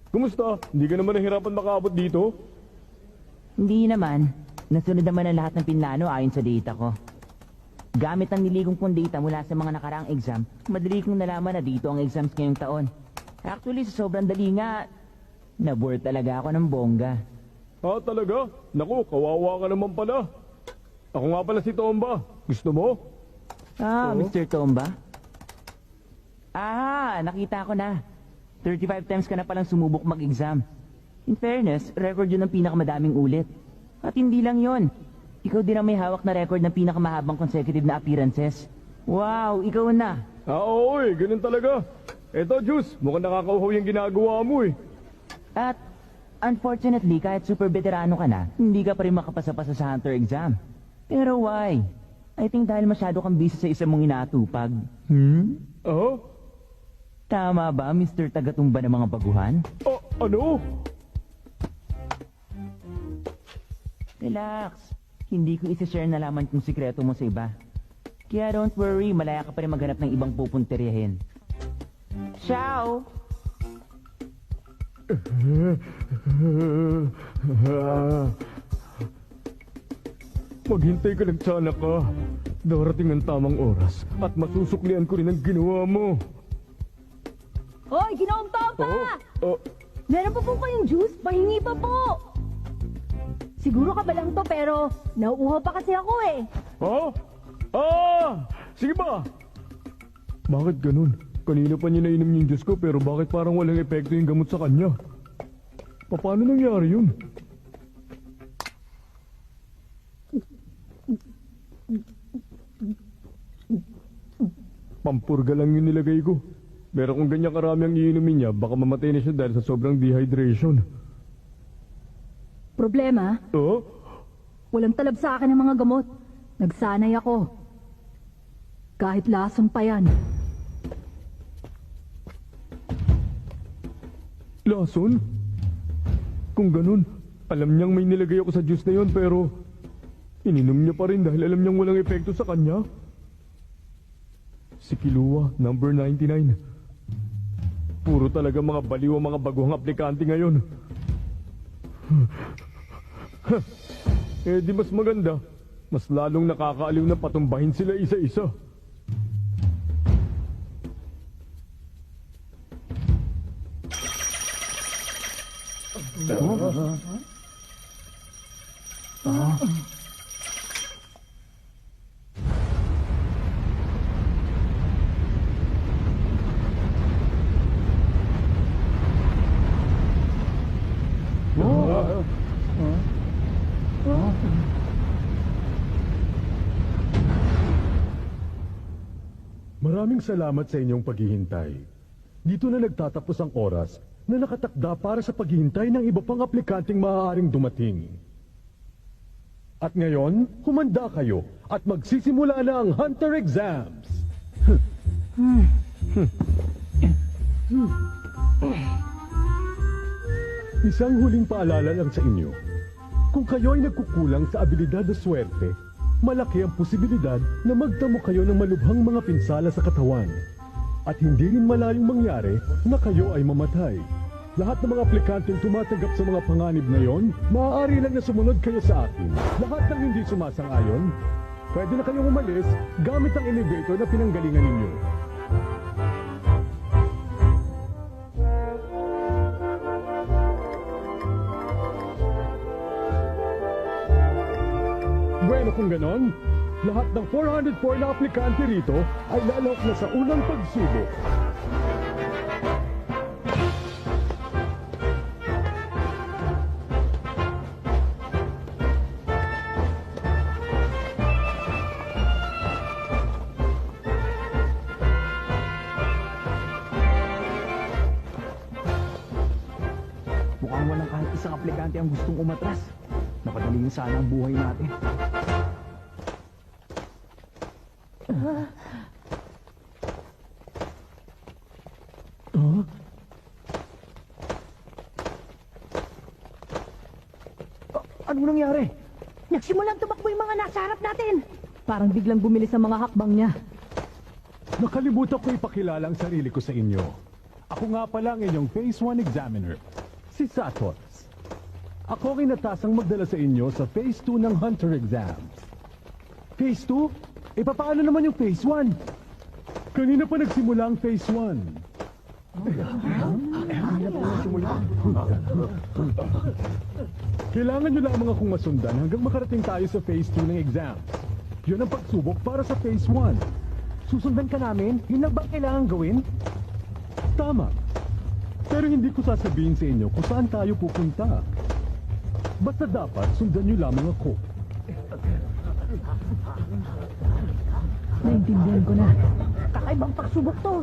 Kumusta? Hindi ka naman nahirapan makaabot dito? Hindi naman. Nasunod naman ang lahat ng pinlano ayon sa data ko. Gamit ang niligong kong data mula sa mga nakaraang exam, madali kong nalaman na dito ang exams ngayong taon. Actually, sa sobrang dali nga, na-bored talaga ako ng bongga. Talaga? Naku, kawawa ka naman pala. Ako nga pala si Tomba. Gusto mo? Mr. Tomba? Nakita ko na. 35 times ka na palang sumubok mag-exam. In fairness, record yun ng pinakamadaming ulit. At hindi lang yon. Ikaw din ang may hawak na record ng pinakamahabang consecutive na appearances. Wow, ikaw na. Oo ganun talaga. Eto, Juice, mukhang nakakauhaw yung ginagawa mo eh. At, unfortunately, kahit super veterano ka na, hindi ka pa rin makapasa-pasa sa Hunter exam. Pero why? I think dahil masyado kang busy sa isa mong inatupag. Tama ba, Mr. Tagatumba ng mga baguhan? Ano? Relax. Hindi ko isa-share na laman kung sikreto mo sa iba. Kaya don't worry, malaya ka pa rin maghanap ng ibang pupunteriyahin. Ciao! Maghintay ka lang sana ka. Darating ang tamang oras at masusuklian ko rin ang ginawa mo. Hoy, Ginoong Tomba! Oh, Meron pa po kayong juice? Pahingi pa po! Siguro ka ba lang to pero nauuhaw pa kasi ako eh. Sige ba? Bakit ganun? Kanina pa niya nainom yung juice ko pero bakit parang walang epekto yung gamot sa kanya? Paano nangyari yun? Pampurga lang yung nilagay ko. Pero kung ganyan karami ang iinumin niya, baka mamatay na siya dahil sa sobrang dehydration. Problema? Oh? Walang talab sa akin ng mga gamot. Nagsanay ako. Kahit lason pa yan. Lason? Kung ganun, alam niyang may nilagay ako sa juice na yon pero ininom niya pa rin dahil alam niyang walang epekto sa kanya. Si Kilua, number 99. Puro talaga mga baliw ang mga baguhang aplikante ngayon. Eh di mas maganda. Mas lalong nakakaaliw na patumbahin sila isa-isa. Maraming salamat sa inyong paghihintay. Dito na nagtatapos ang oras na nakatakda para sa paghihintay ng iba pang aplikanteng maaaring dumating. At ngayon, humanda kayo at magsisimula na ang Hunter Exams. Isang huling paalala lang sa inyo. Kung kayo ay nagkukulang sa abilidad o swerte, malaki ang posibilidad na magtamo kayo ng malubhang mga pinsala sa katawan. At hindi rin malayong mangyari na kayo ay mamatay. Lahat ng mga aplikanteng tumatanggap sa mga panganib na yon, maaari lang na sumunod kayo sa akin. Lahat ng hindi sumasang-ayon, pwede na kayong umalis gamit ang elevator na pinanggalingan ninyo. Bueno, kung ganon, lahat ng 404 na aplikante rito ay lalok na sa unang pagsubok. Mukhang walang kahit isang aplikante ang gustong umatras. Napadaliin sana ang buhay natin. Anong nangyari? Nagsimulang tumakbo yung mga nasa harap natin. Parang biglang bumili sa mga hakbang niya. Nakalimutan ko ipakilala ang sarili ko sa inyo. Ako nga pala ang inyong Phase 1 Examiner, si Satos. Ako ang inatasang magdala sa inyo sa Phase 2 ng Hunter Exams. Phase 2? Papaano naman yung Phase 1? Kanina pa nagsimula ang Phase 1. Kailangan nyo lamang akong masundan hanggang makarating tayo sa Phase 2 ng exams. Yun ang pagsubok para sa Phase 1. Susundan ka namin? Yun lang bang kailangan gawin? Tama. Pero hindi ko sasabihin sa inyo kung saan tayo pupunta. Basta dapat sundan nyo lamang ako. Naintindihan ko na. Kakaibang pagsubok to.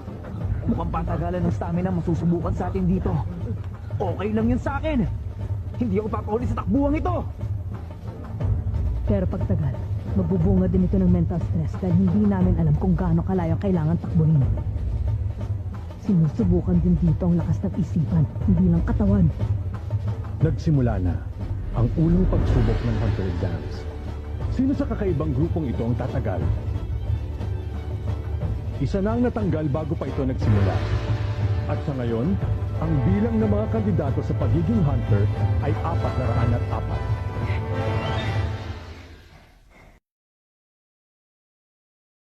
Mukhang patagalan ng stamina masusubukan sa atin dito. Okay lang yun sa akin. Hindi ako papahuli sa takbuhan ito. Pero pagtagal, magbubunga din ito ng mental stress dahil hindi namin alam kung gaano kalayo kailangan takbuhin. Sinusubukan din dito ang lakas ng isipan, hindi lang katawan. Nagsimula na ang unang pagsubok ng Hunter Exams. Sino sa kakaibang grupong ito ang tatagal? Isa na ang natanggal bago pa ito nagsimula. At sa ngayon, ang bilang ng mga kandidato sa pagiging hunter ay 404.